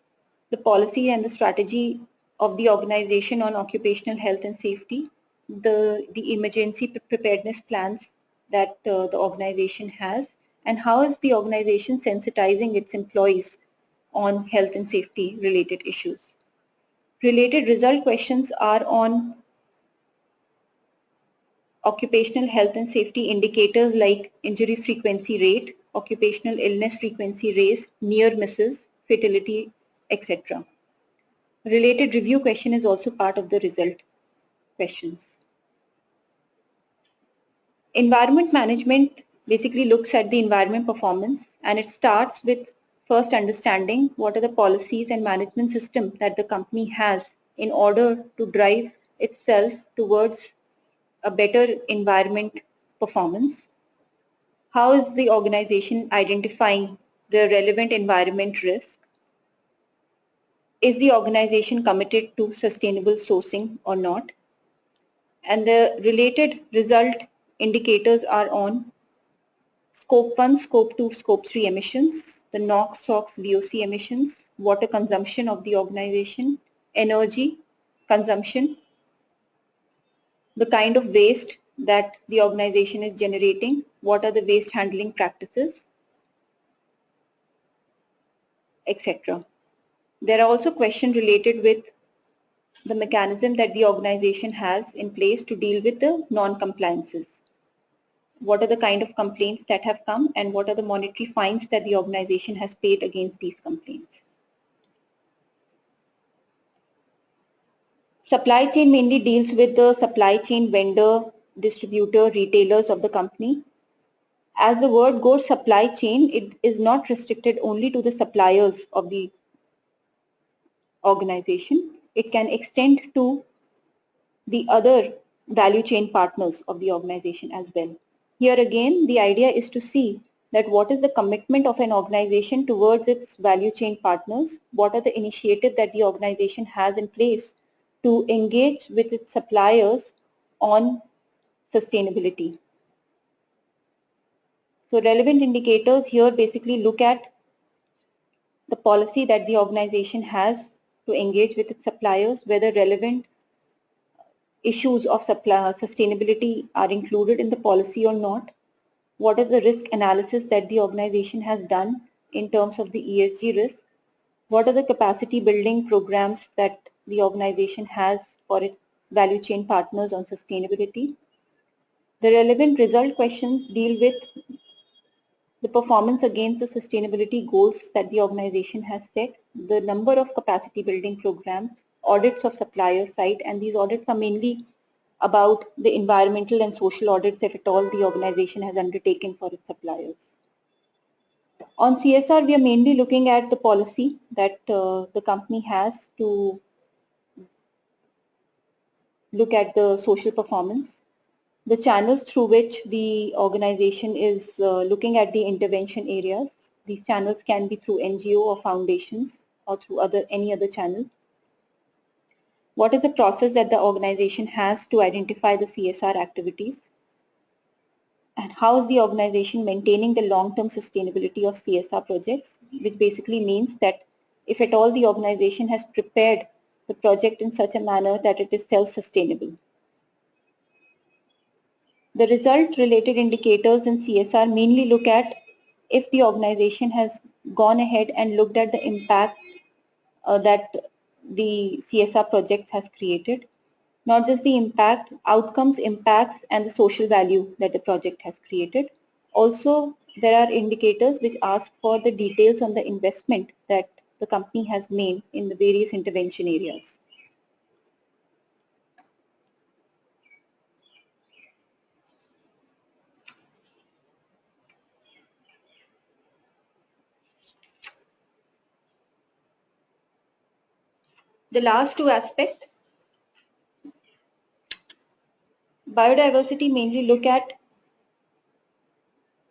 the policy and the strategy of the organization on occupational health and safety, the emergency preparedness plans that the organization has, and how is the organization sensitizing its employees on health and safety related issues. Related result questions are on occupational health and safety indicators like injury frequency rate, occupational illness frequency rate, near misses, fatality, etc. Related review question is also part of the result questions. Environment management basically looks at the environment performance, and it starts with first understanding what are the policies and management system that the company has in order to drive itself towards a better environment performance. How is the organization identifying the relevant environment risk? Is the organization committed to sustainable sourcing or not? And the related result indicators are on Scope 1, Scope 2, Scope 3 emissions, the NOx, SOx, VOC emissions, water consumption of the organization, energy consumption, the kind of waste that the organization is generating, what are the waste handling practices, etc. There are also questions related with the mechanism that the organization has in place to deal with the non-compliances. What are the kind of complaints that have come and what are the monetary fines that the organization has paid against these complaints. Supply chain mainly deals with the supply chain vendor, distributor, retailers of the company. As the word goes supply chain, it is not restricted only to the suppliers of the organization. It can extend to the other value chain partners of the organization as well. Here again, the idea is to see that what is the commitment of an organization towards its value chain partners, what are the initiatives that the organization has in place to engage with its suppliers on sustainability. So relevant indicators here basically look at the policy that the organization has to engage with its suppliers, whether relevant issues of sustainability are included in the policy or not, what is the risk analysis that the organization has done in terms of the ESG risk, what are the capacity building programs that the organization has for its value chain partners on sustainability. The relevant result questions deal with the performance against the sustainability goals that the organization has set, the number of capacity building programs, audits of supplier side, and these audits are mainly about the environmental and social audits if at all the organization has undertaken for its suppliers. On CSR, we are mainly looking at the policy that the company has to look at the social performance, the channels through which the organization is looking at the intervention areas. These channels can be through NGO or foundations or through any other channel. What is the process that the organization has to identify the CSR activities? And how is the organization maintaining the long-term sustainability of CSR projects, which basically means that if at all the organization has prepared the project in such a manner that it is self-sustainable. The result-related indicators in CSR mainly look at if the organization has gone ahead and looked at the impact that the CSR projects has created, not just the impact, outcomes, impacts, and the social value that the project has created. Also, there are indicators which ask for the details on the investment that the company has made in the various intervention areas. The last two aspects, biodiversity, mainly look at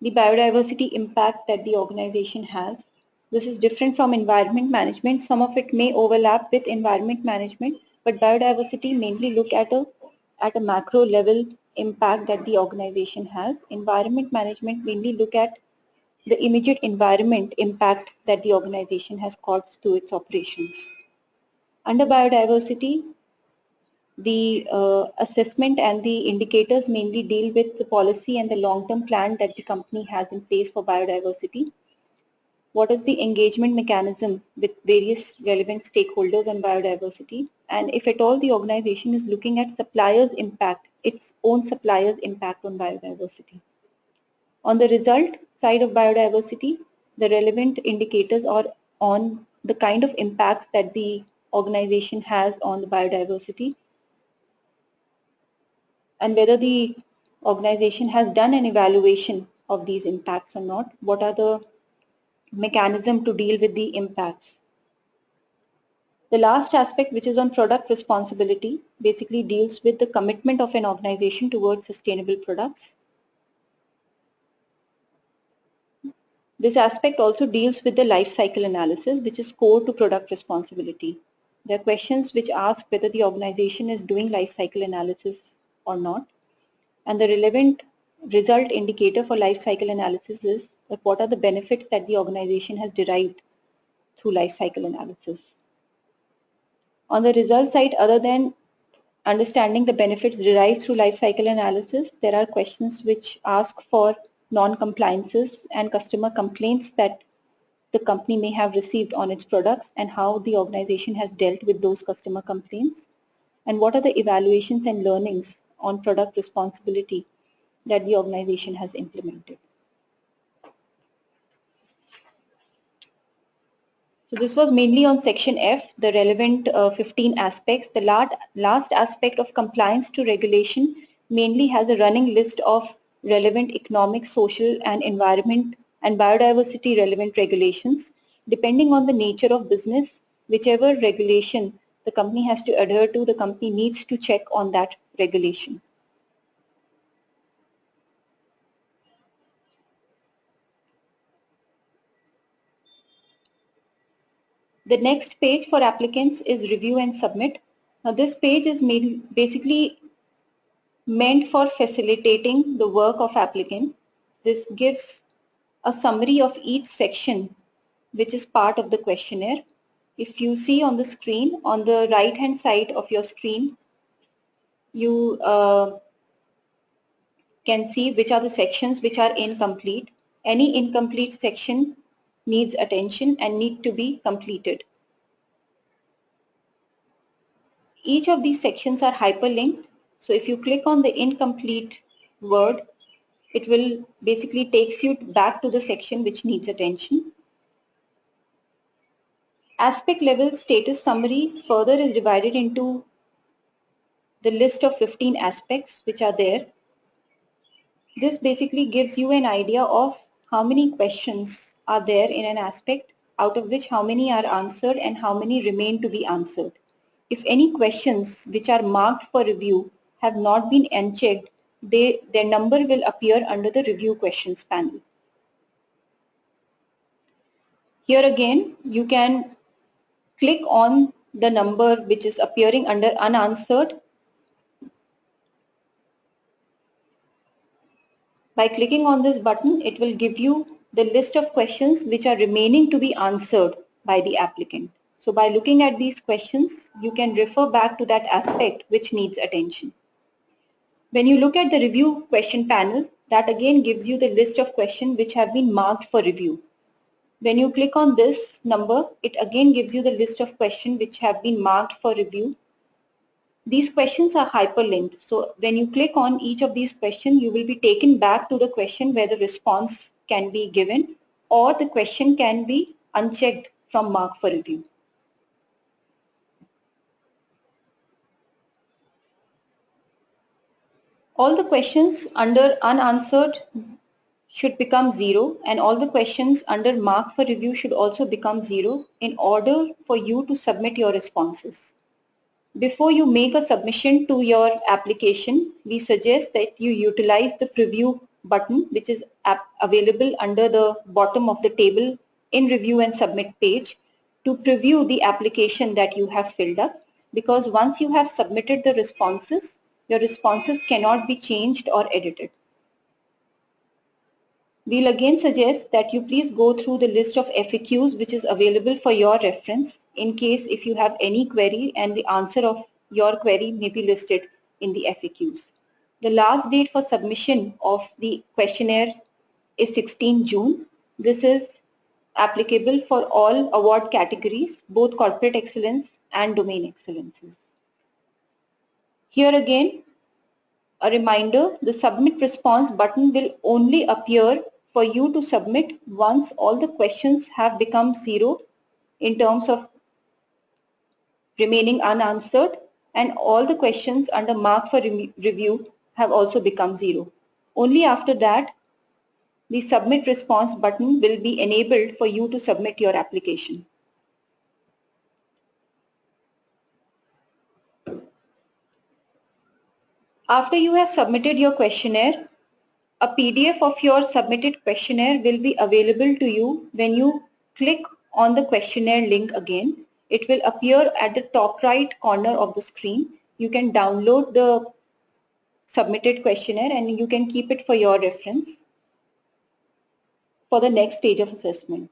the biodiversity impact that the organization has. This is different from environment management. Some of it may overlap with environment management, but biodiversity mainly look at a macro level impact that the organization has. Environment management mainly look at the immediate environment impact that the organization has caused to its operations. Under biodiversity, the assessment and the indicators mainly deal with the policy and the long-term plan that the company has in place for biodiversity. What is the engagement mechanism with various relevant stakeholders on biodiversity? And if at all the organization is looking at suppliers' impact, its own suppliers' impact on biodiversity. On the result side of biodiversity, the relevant indicators are on the kind of impact that the organization has on the biodiversity, and whether the organization has done an evaluation of these impacts or not. What are the mechanisms to deal with the impacts? The last aspect, which is on product responsibility, basically deals with the commitment of an organization towards sustainable products. This aspect also deals with the life cycle analysis, which is core to product responsibility. There are questions which ask whether the organization is doing life cycle analysis or not. And the relevant result indicator for life cycle analysis is that what are the benefits that the organization has derived through life cycle analysis. On the result side, other than understanding the benefits derived through life cycle analysis, there are questions which ask for non-compliances and customer complaints that the company may have received on its products and how the organization has dealt with those customer complaints. And what are the evaluations and learnings on product responsibility that the organization has implemented. So this was mainly on section F, the relevant 15 aspects. The last aspect of compliance to regulation mainly has a running list of relevant economic, social and environment and biodiversity relevant regulations. Depending on the nature of business, whichever regulation the company has to adhere to, the company needs to check on that regulation. The next page for applicants is review and submit. Now this page is basically meant for facilitating the work of applicant. This gives a summary of each section which is part of the questionnaire. If you see on the screen, on the right hand side of your screen, you can see which are the sections which are incomplete. Any incomplete section needs attention and need to be completed. Each of these sections are hyperlinked. So if you click on the incomplete word, it will basically takes you back to the section which needs attention. Aspect level status summary further is divided into the list of 15 aspects which are there. This basically gives you an idea of how many questions are there in an aspect, out of which how many are answered and how many remain to be answered. If any questions which are marked for review have not been unchecked, their number will appear under the review questions panel. Here again, you can click on the number which is appearing under unanswered. By clicking on this button, it will give you the list of questions which are remaining to be answered by the applicant. So by looking at these questions, you can refer back to that aspect which needs attention. When you look at the review question panel, that again gives you the list of questions which have been marked for review. When you click on this number, it again gives you the list of questions which have been marked for review. These questions are hyperlinked. So when you click on each of these questions, you will be taken back to the question where the response can be given or the question can be unchecked from mark for review. All the questions under unanswered should become 0 and all the questions under mark for review should also become 0 in order for you to submit your responses. Before you make a submission to your application, we suggest that you utilize the preview button which is available under the bottom of the table in review and submit page to preview the application that you have filled up, because once you have submitted the responses, your responses cannot be changed or edited. We'll again suggest that you please go through the list of FAQs which is available for your reference in case if you have any query and the answer of your query may be listed in the FAQs. The last date for submission of the questionnaire is 16 June. This is applicable for all award categories, both corporate excellence and domain excellences. Here again, a reminder, the submit response button will only appear for you to submit once all the questions have become 0 in terms of remaining unanswered and all the questions under mark for review have also become 0. Only after that, the submit response button will be enabled for you to submit your application. After you have submitted your questionnaire, a PDF of your submitted questionnaire will be available to you when you click on the questionnaire link again. It will appear at the top right corner of the screen. You can download the submitted questionnaire and you can keep it for your reference for the next stage of assessment.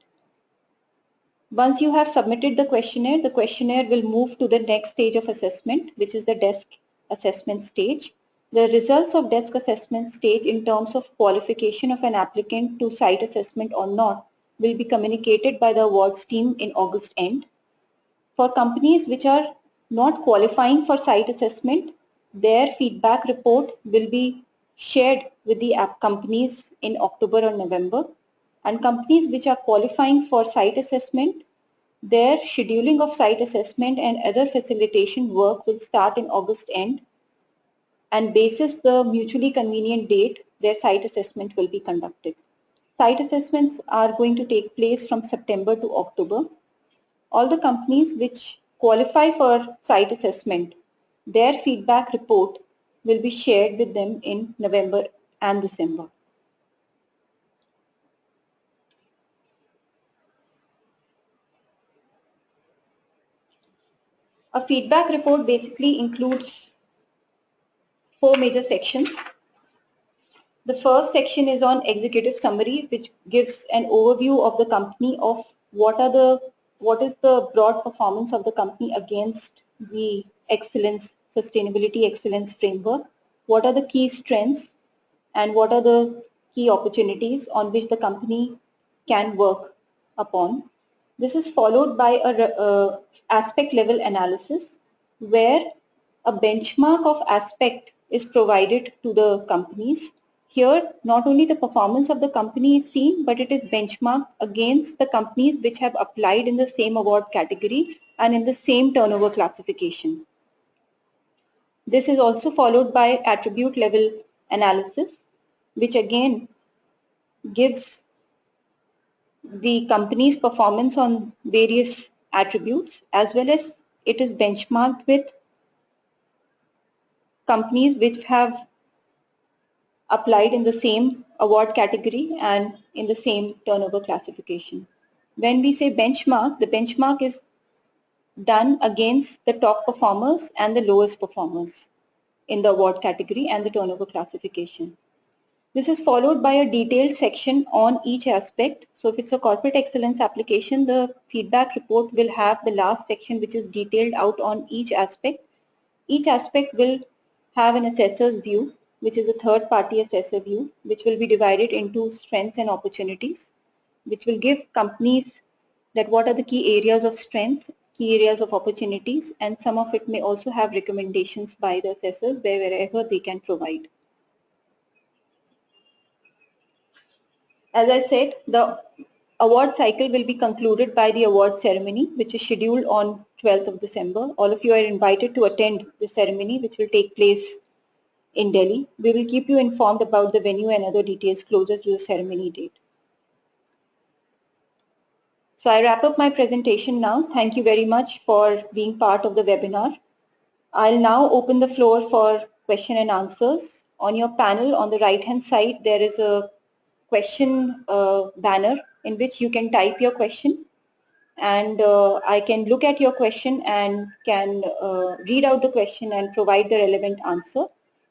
Once you have submitted the questionnaire will move to the next stage of assessment, which is the desk assessment stage. The results of desk assessment stage in terms of qualification of an applicant to site assessment or not will be communicated by the awards team in August end. For companies which are not qualifying for site assessment, their feedback report will be shared with the app companies in October or November. And companies which are qualifying for site assessment, their scheduling of site assessment and other facilitation work will start in August end, and basis the mutually convenient date, their site assessment will be conducted. Site assessments are going to take place from September to October. All the companies which qualify for site assessment, their feedback report will be shared with them in November and December. A feedback report basically includes four major sections. The first section is on executive summary, which gives an overview of the company of what is the broad performance of the company against the sustainability excellence framework, what are the key strengths, and what are the key opportunities on which the company can work upon. This is followed by a aspect level analysis where a benchmark of aspect is provided to the companies. Here, not only the performance of the company is seen, but it is benchmarked against the companies which have applied in the same award category and in the same turnover classification. This is also followed by attribute level analysis, which again gives the company's performance on various attributes, as well as it is benchmarked with companies which have applied in the same award category and in the same turnover classification. When we say benchmark, the benchmark is done against the top performers and the lowest performers in the award category and the turnover classification. This is followed by a detailed section on each aspect. So if it's a corporate excellence application, the feedback report will have the last section which is detailed out on each aspect. Each aspect will have an assessor's view, which is a third-party assessor view, which will be divided into strengths and opportunities, which will give companies that what are the key areas of strengths, key areas of opportunities, and some of it may also have recommendations by the assessors wherever they can provide. As I said, the award cycle will be concluded by the award ceremony, which is scheduled on 12th of December. All of you are invited to attend the ceremony, which will take place in Delhi. We will keep you informed about the venue and other details closer to the ceremony date. So I wrap up my presentation now. Thank you very much for being part of the webinar. I'll now open the floor for question and answers. On your panel on the right hand side, there is a question banner in which you can type your question, and I can look at your question and can read out the question and provide the relevant answer.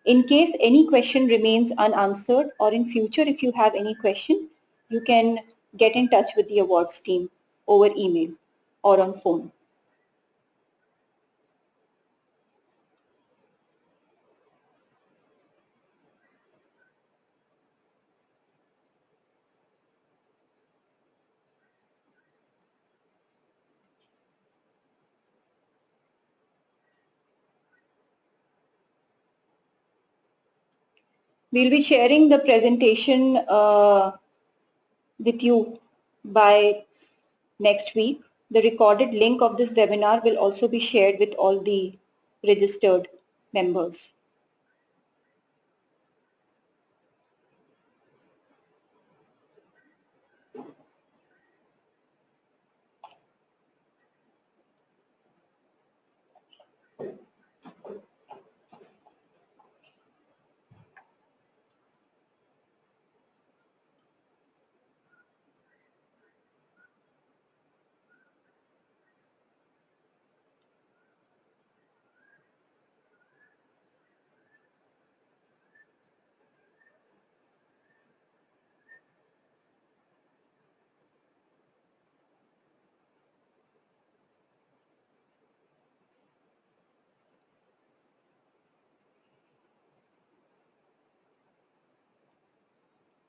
In case any question remains unanswered, or in future if you have any question, you can get in touch with the awards team over email or on phone. We'll be sharing the presentation with you by next week. The recorded link of this webinar will also be shared with all the registered members.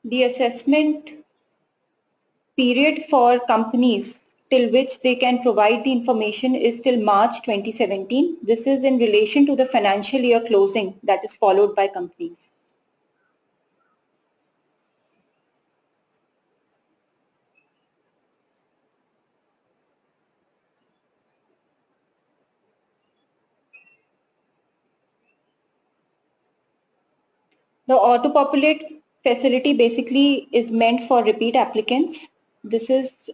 The assessment period for companies till which they can provide the information is till March 2017. This is in relation to the financial year closing that is followed by companies. The auto-populate facility basically is meant for repeat applicants. This is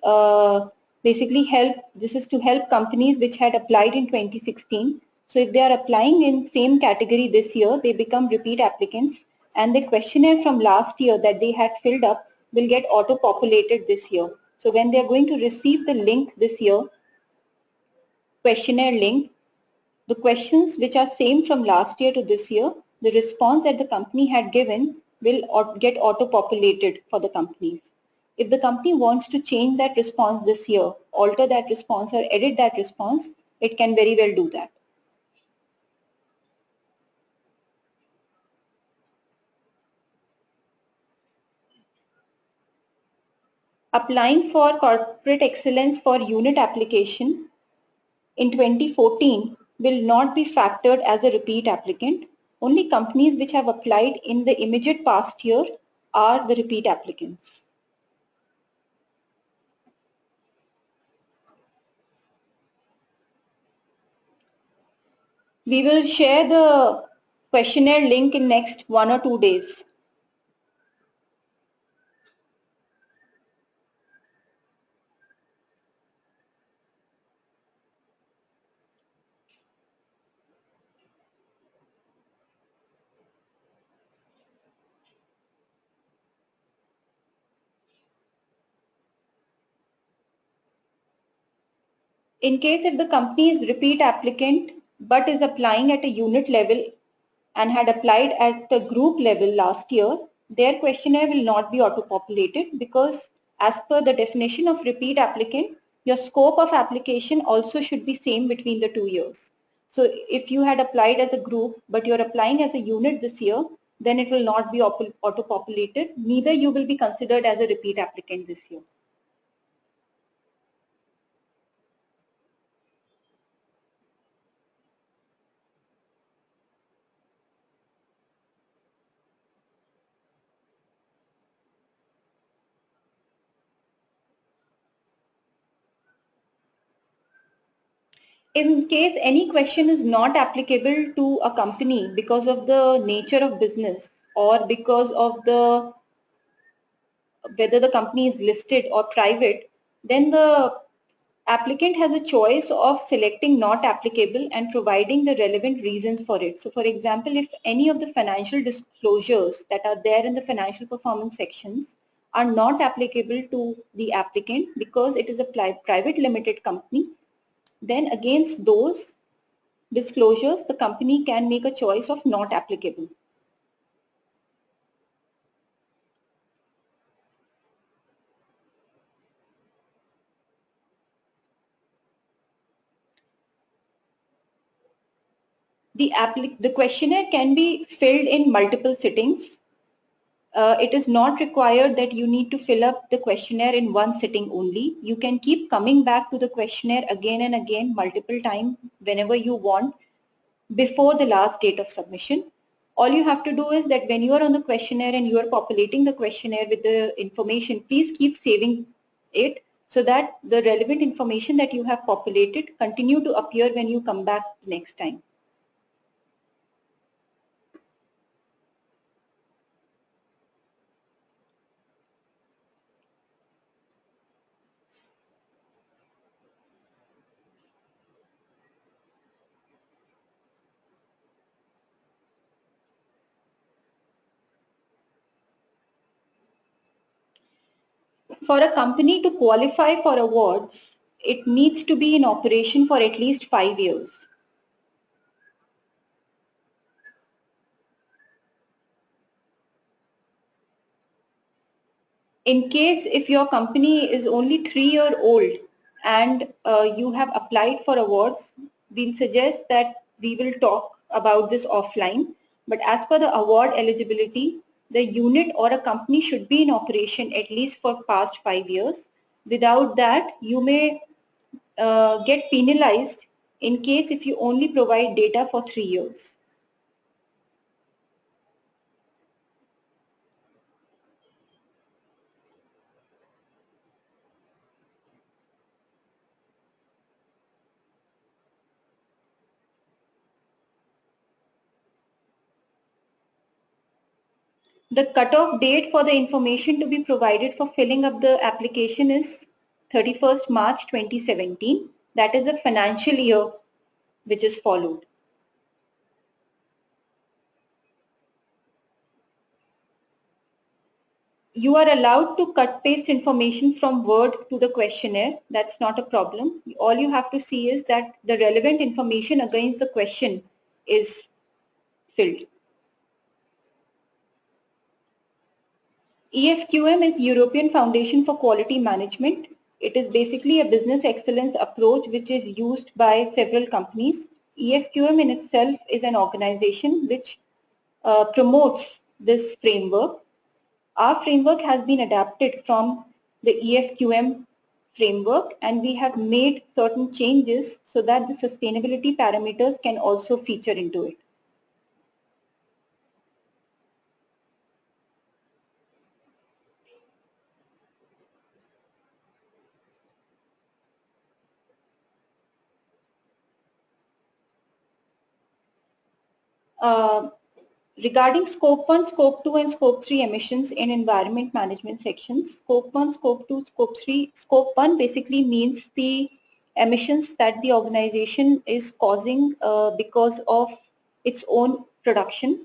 This is to help companies which had applied in 2016. So if they are applying in same category this year, they become repeat applicants, and the questionnaire from last year that they had filled up will get auto-populated this year. So when they are going to receive the link this year, questionnaire link, the questions which are same from last year to this year the response that the company had given will get auto-populated for the companies. If the company wants to change that response this year, alter that response or edit that response, it can very well do that. Applying for corporate excellence for unit application in 2014 will not be factored as a repeat applicant. Only companies which have applied in the immediate past year are the repeat applicants. We will share the questionnaire link in next 1 or 2 days. In case if the company is repeat applicant but is applying at a unit level and had applied at the group level last year, their questionnaire will not be auto-populated because as per the definition of repeat applicant, your scope of application also should be same between the 2 years. So if you had applied as a group but you're applying as a unit this year, then it will not be auto-populated. Neither you will be considered as a repeat applicant this year. In case any question is not applicable to a company because of the nature of business or because of the whether the company is listed or private, then the applicant has a choice of selecting not applicable and providing the relevant reasons for it. So for example, if any of the financial disclosures that are there in the financial performance sections are not applicable to the applicant because it is a private limited company, then against those disclosures, the company can make a choice of not applicable. The questionnaire can be filled in multiple sittings. It is not required that you need to fill up the questionnaire in one sitting only. You can keep coming back to the questionnaire again and again multiple times whenever you want before the last date of submission. All you have to do is that when you are on the questionnaire and you are populating the questionnaire with the information, please keep saving it so that the relevant information that you have populated continue to appear when you come back next time. For a company to qualify for awards, it needs to be in operation for at least 5 years. In case if your company is only 3-year-old and you have applied for awards, we'll suggest that we will talk about this offline. But as per the award eligibility, the unit or a company should be in operation at least for past 5 years. Without that, you may get penalized in case if you only provide data for 3 years. The cutoff date for the information to be provided for filling up the application is 31st March 2017. That is a financial year which is followed. You are allowed to cut paste information from Word to the questionnaire. That's not a problem. All you have to see is that the relevant information against the question is filled. EFQM is European Foundation for Quality Management. It is basically a business excellence approach which is used by several companies. EFQM in itself is an organization which promotes this framework. Our framework has been adapted from the EFQM framework, and we have made certain changes so that the sustainability parameters can also feature into it. Regarding Scope 1, Scope 2 and Scope 3 emissions in environment management sections, Scope 1, Scope 2, Scope 3, Scope 1 basically means the emissions that the organization is causing because of its own production.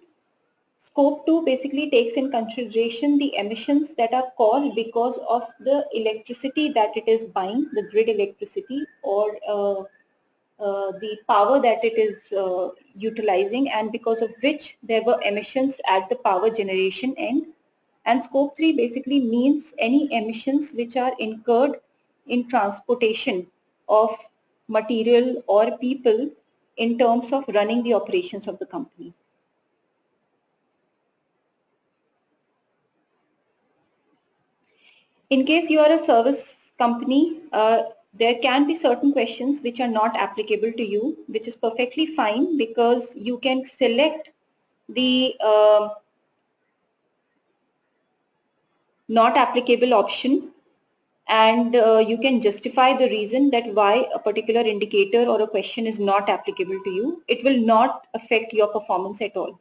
Scope 2 basically takes in consideration the emissions that are caused because of the electricity that it is buying, the grid electricity, or the power that it is utilizing, and because of which there were emissions at the power generation end. And Scope 3 basically means any emissions which are incurred in transportation of material or people in terms of running the operations of the company. In case you are a service company, there can be certain questions which are not applicable to you, which is perfectly fine because you can select the not applicable option, and you can justify the reason that why a particular indicator or a question is not applicable to you. It will not affect your performance at all.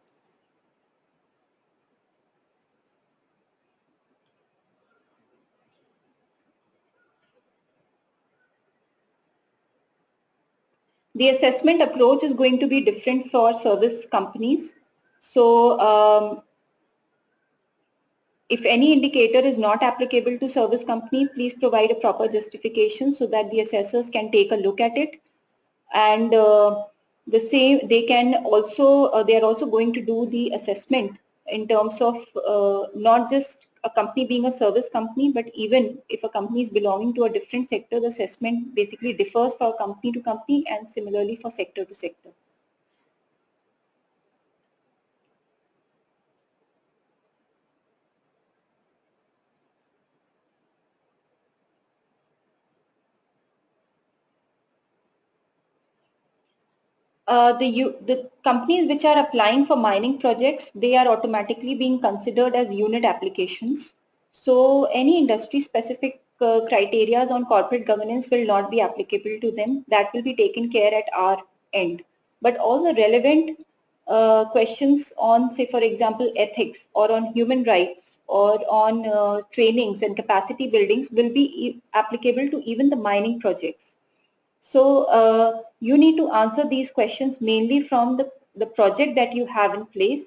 The assessment approach is going to be different for service companies. So if any indicator is not applicable to service company, please provide a proper justification so that the assessors can take a look at it. And the same, they can also, they are also going to do the assessment in terms of not just a company being a service company, but even if a company is belonging to a different sector, the assessment basically differs for company to company and similarly for sector to sector. The companies which are applying for mining projects, they are automatically being considered as unit applications. So any industry specific criteria on corporate governance will not be applicable to them. That will be taken care at our end. But all the relevant questions on, say for example, ethics or on human rights or on trainings and capacity buildings will be applicable to even the mining projects. So you need to answer these questions mainly from the project that you have in place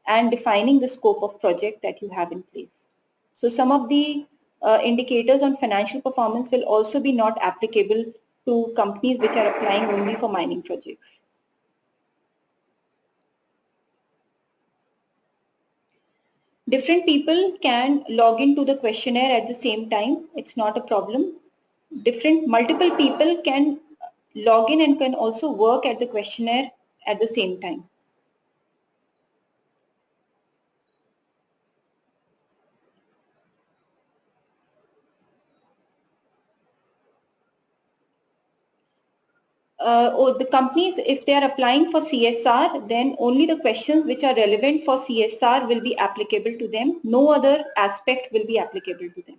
and defining the scope of project that you have in place. So some of the indicators on financial performance will also be not applicable to companies which are applying only for mining projects. Different people can log into the questionnaire at the same time. It's not a problem. Multiple people can log in and can also work at the questionnaire at the same time. Or the companies, if they are applying for CSR, then only the questions which are relevant for CSR will be applicable to them. No other aspect will be applicable to them.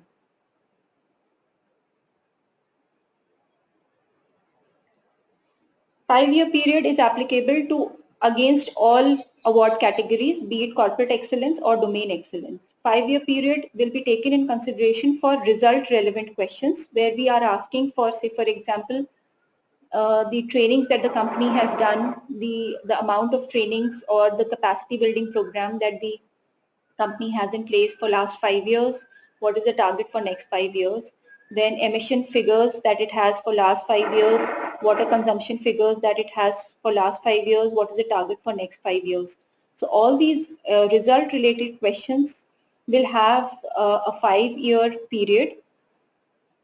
Five-year period is applicable to against all award categories, be it corporate excellence or domain excellence. 5-year period will be taken in consideration for result relevant questions where we are asking for, say for example, the trainings that the company has done, the amount of trainings or the capacity building program that the company has in place for last 5 years, what is the target for next 5 years, then emission figures that it has for last 5 years, water consumption figures that it has for last 5 years, what is the target for next 5 years. So all these result related questions will have a 5-year period,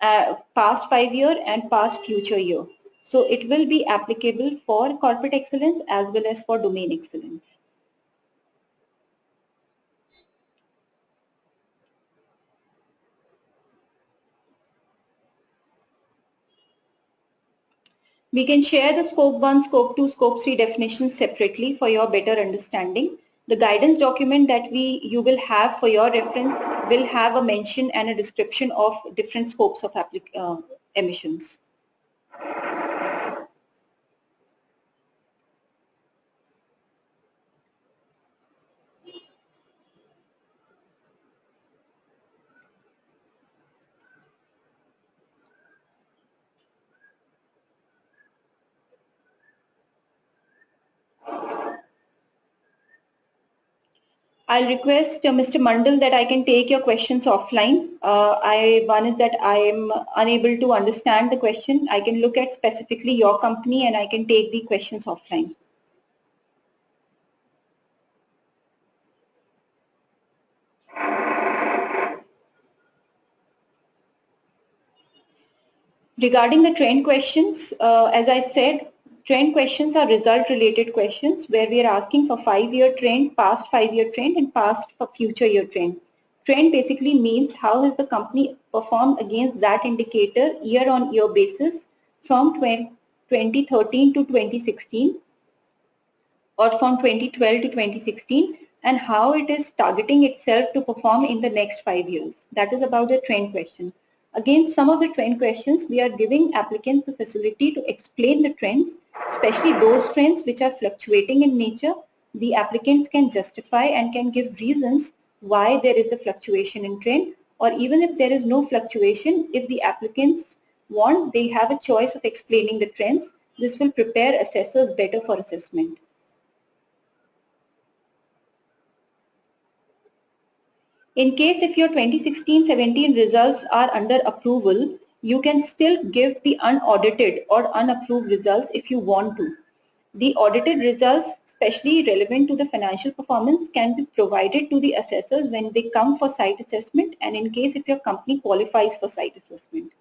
past 5 year and past future year. So it will be applicable for corporate excellence as well as for domain excellence. We can share the scope 1, scope 2, scope 3 definitions separately for your better understanding. The guidance document that you will have for your reference will have a mention and a description of different scopes of emissions. I'll request Mr. Mandal that I can take your questions offline. One is that I am unable to understand the question. I can look at specifically your company and I can take the questions offline. Regarding the trend questions, as I said, trend questions are result-related questions where we are asking for 5-year trend, past 5-year trend, and past for future year trend. Trend basically means how has the company performed against that indicator year-on-year basis from 2013 to 2016 or from 2012 to 2016, and how it is targeting itself to perform in the next 5 years. That is about the trend question. Against some of the trend questions, we are giving applicants the facility to explain the trends, especially those trends which are fluctuating in nature. The applicants can justify and can give reasons why there is a fluctuation in trend, or even if there is no fluctuation, if the applicants want, they have a choice of explaining the trends. This will prepare assessors better for assessment. In case if your 2016-17 results are under approval, you can still give the unaudited or unapproved results if you want to. The audited results, especially relevant to the financial performance, can be provided to the assessors when they come for site assessment and in case if your company qualifies for site assessment.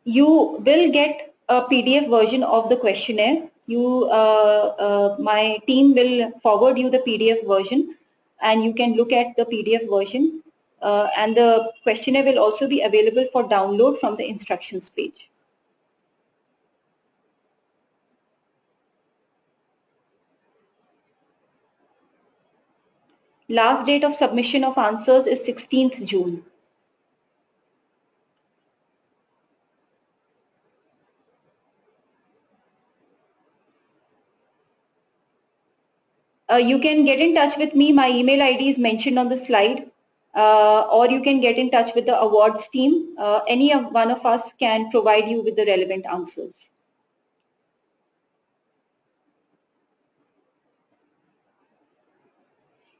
You will get a PDF version of the questionnaire. My team will forward you the PDF version and you can look at the PDF version and the questionnaire will also be available for download from the instructions page. Last date of submission of answers is 16th June. You can get in touch with me. My email ID is mentioned on the slide. Or you can get in touch with the awards team. Any of one of us can provide you with the relevant answers.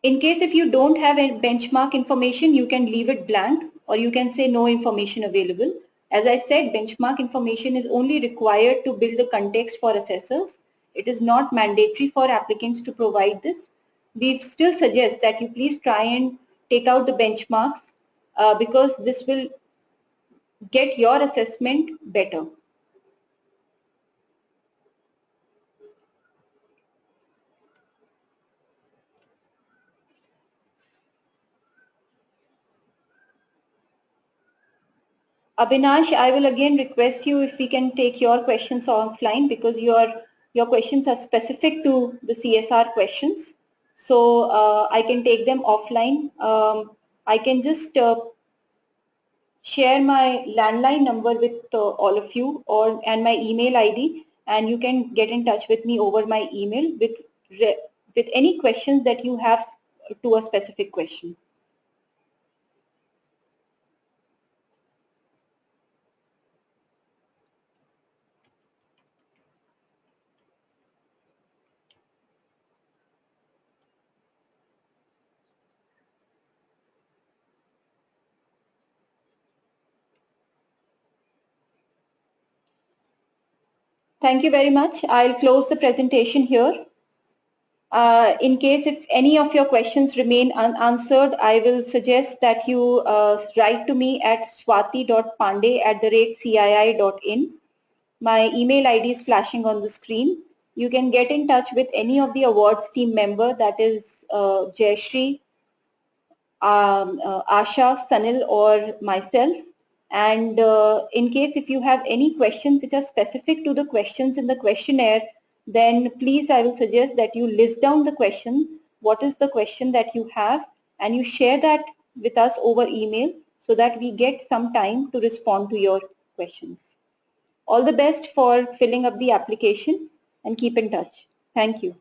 In case if you don't have a benchmark information, you can leave it blank or you can say no information available. As I said, benchmark information is only required to build the context for assessors. It is not mandatory for applicants to provide this. We still suggest that you please try and take out the benchmarks because this will get your assessment better. Abhinash, I will again request you if we can take your questions offline because your questions are specific to the CSR questions. So I can take them offline. I can just share my landline number with all of you and my email ID and you can get in touch with me over my email with any questions that you have to a specific question. Thank you very much. I'll close the presentation here. In case if any of your questions remain unanswered, I will suggest that you write to me at swati.pandey@cii.in. My email ID is flashing on the screen. You can get in touch with any of the awards team member, that is Jayashree, Asha, Sanil or myself. And in case if you have any questions which are specific to the questions in the questionnaire, then please I will suggest that you list down the question, what is the question that you have, and you share that with us over email so that we get some time to respond to your questions. All the best for filling up the application and keep in touch. Thank you.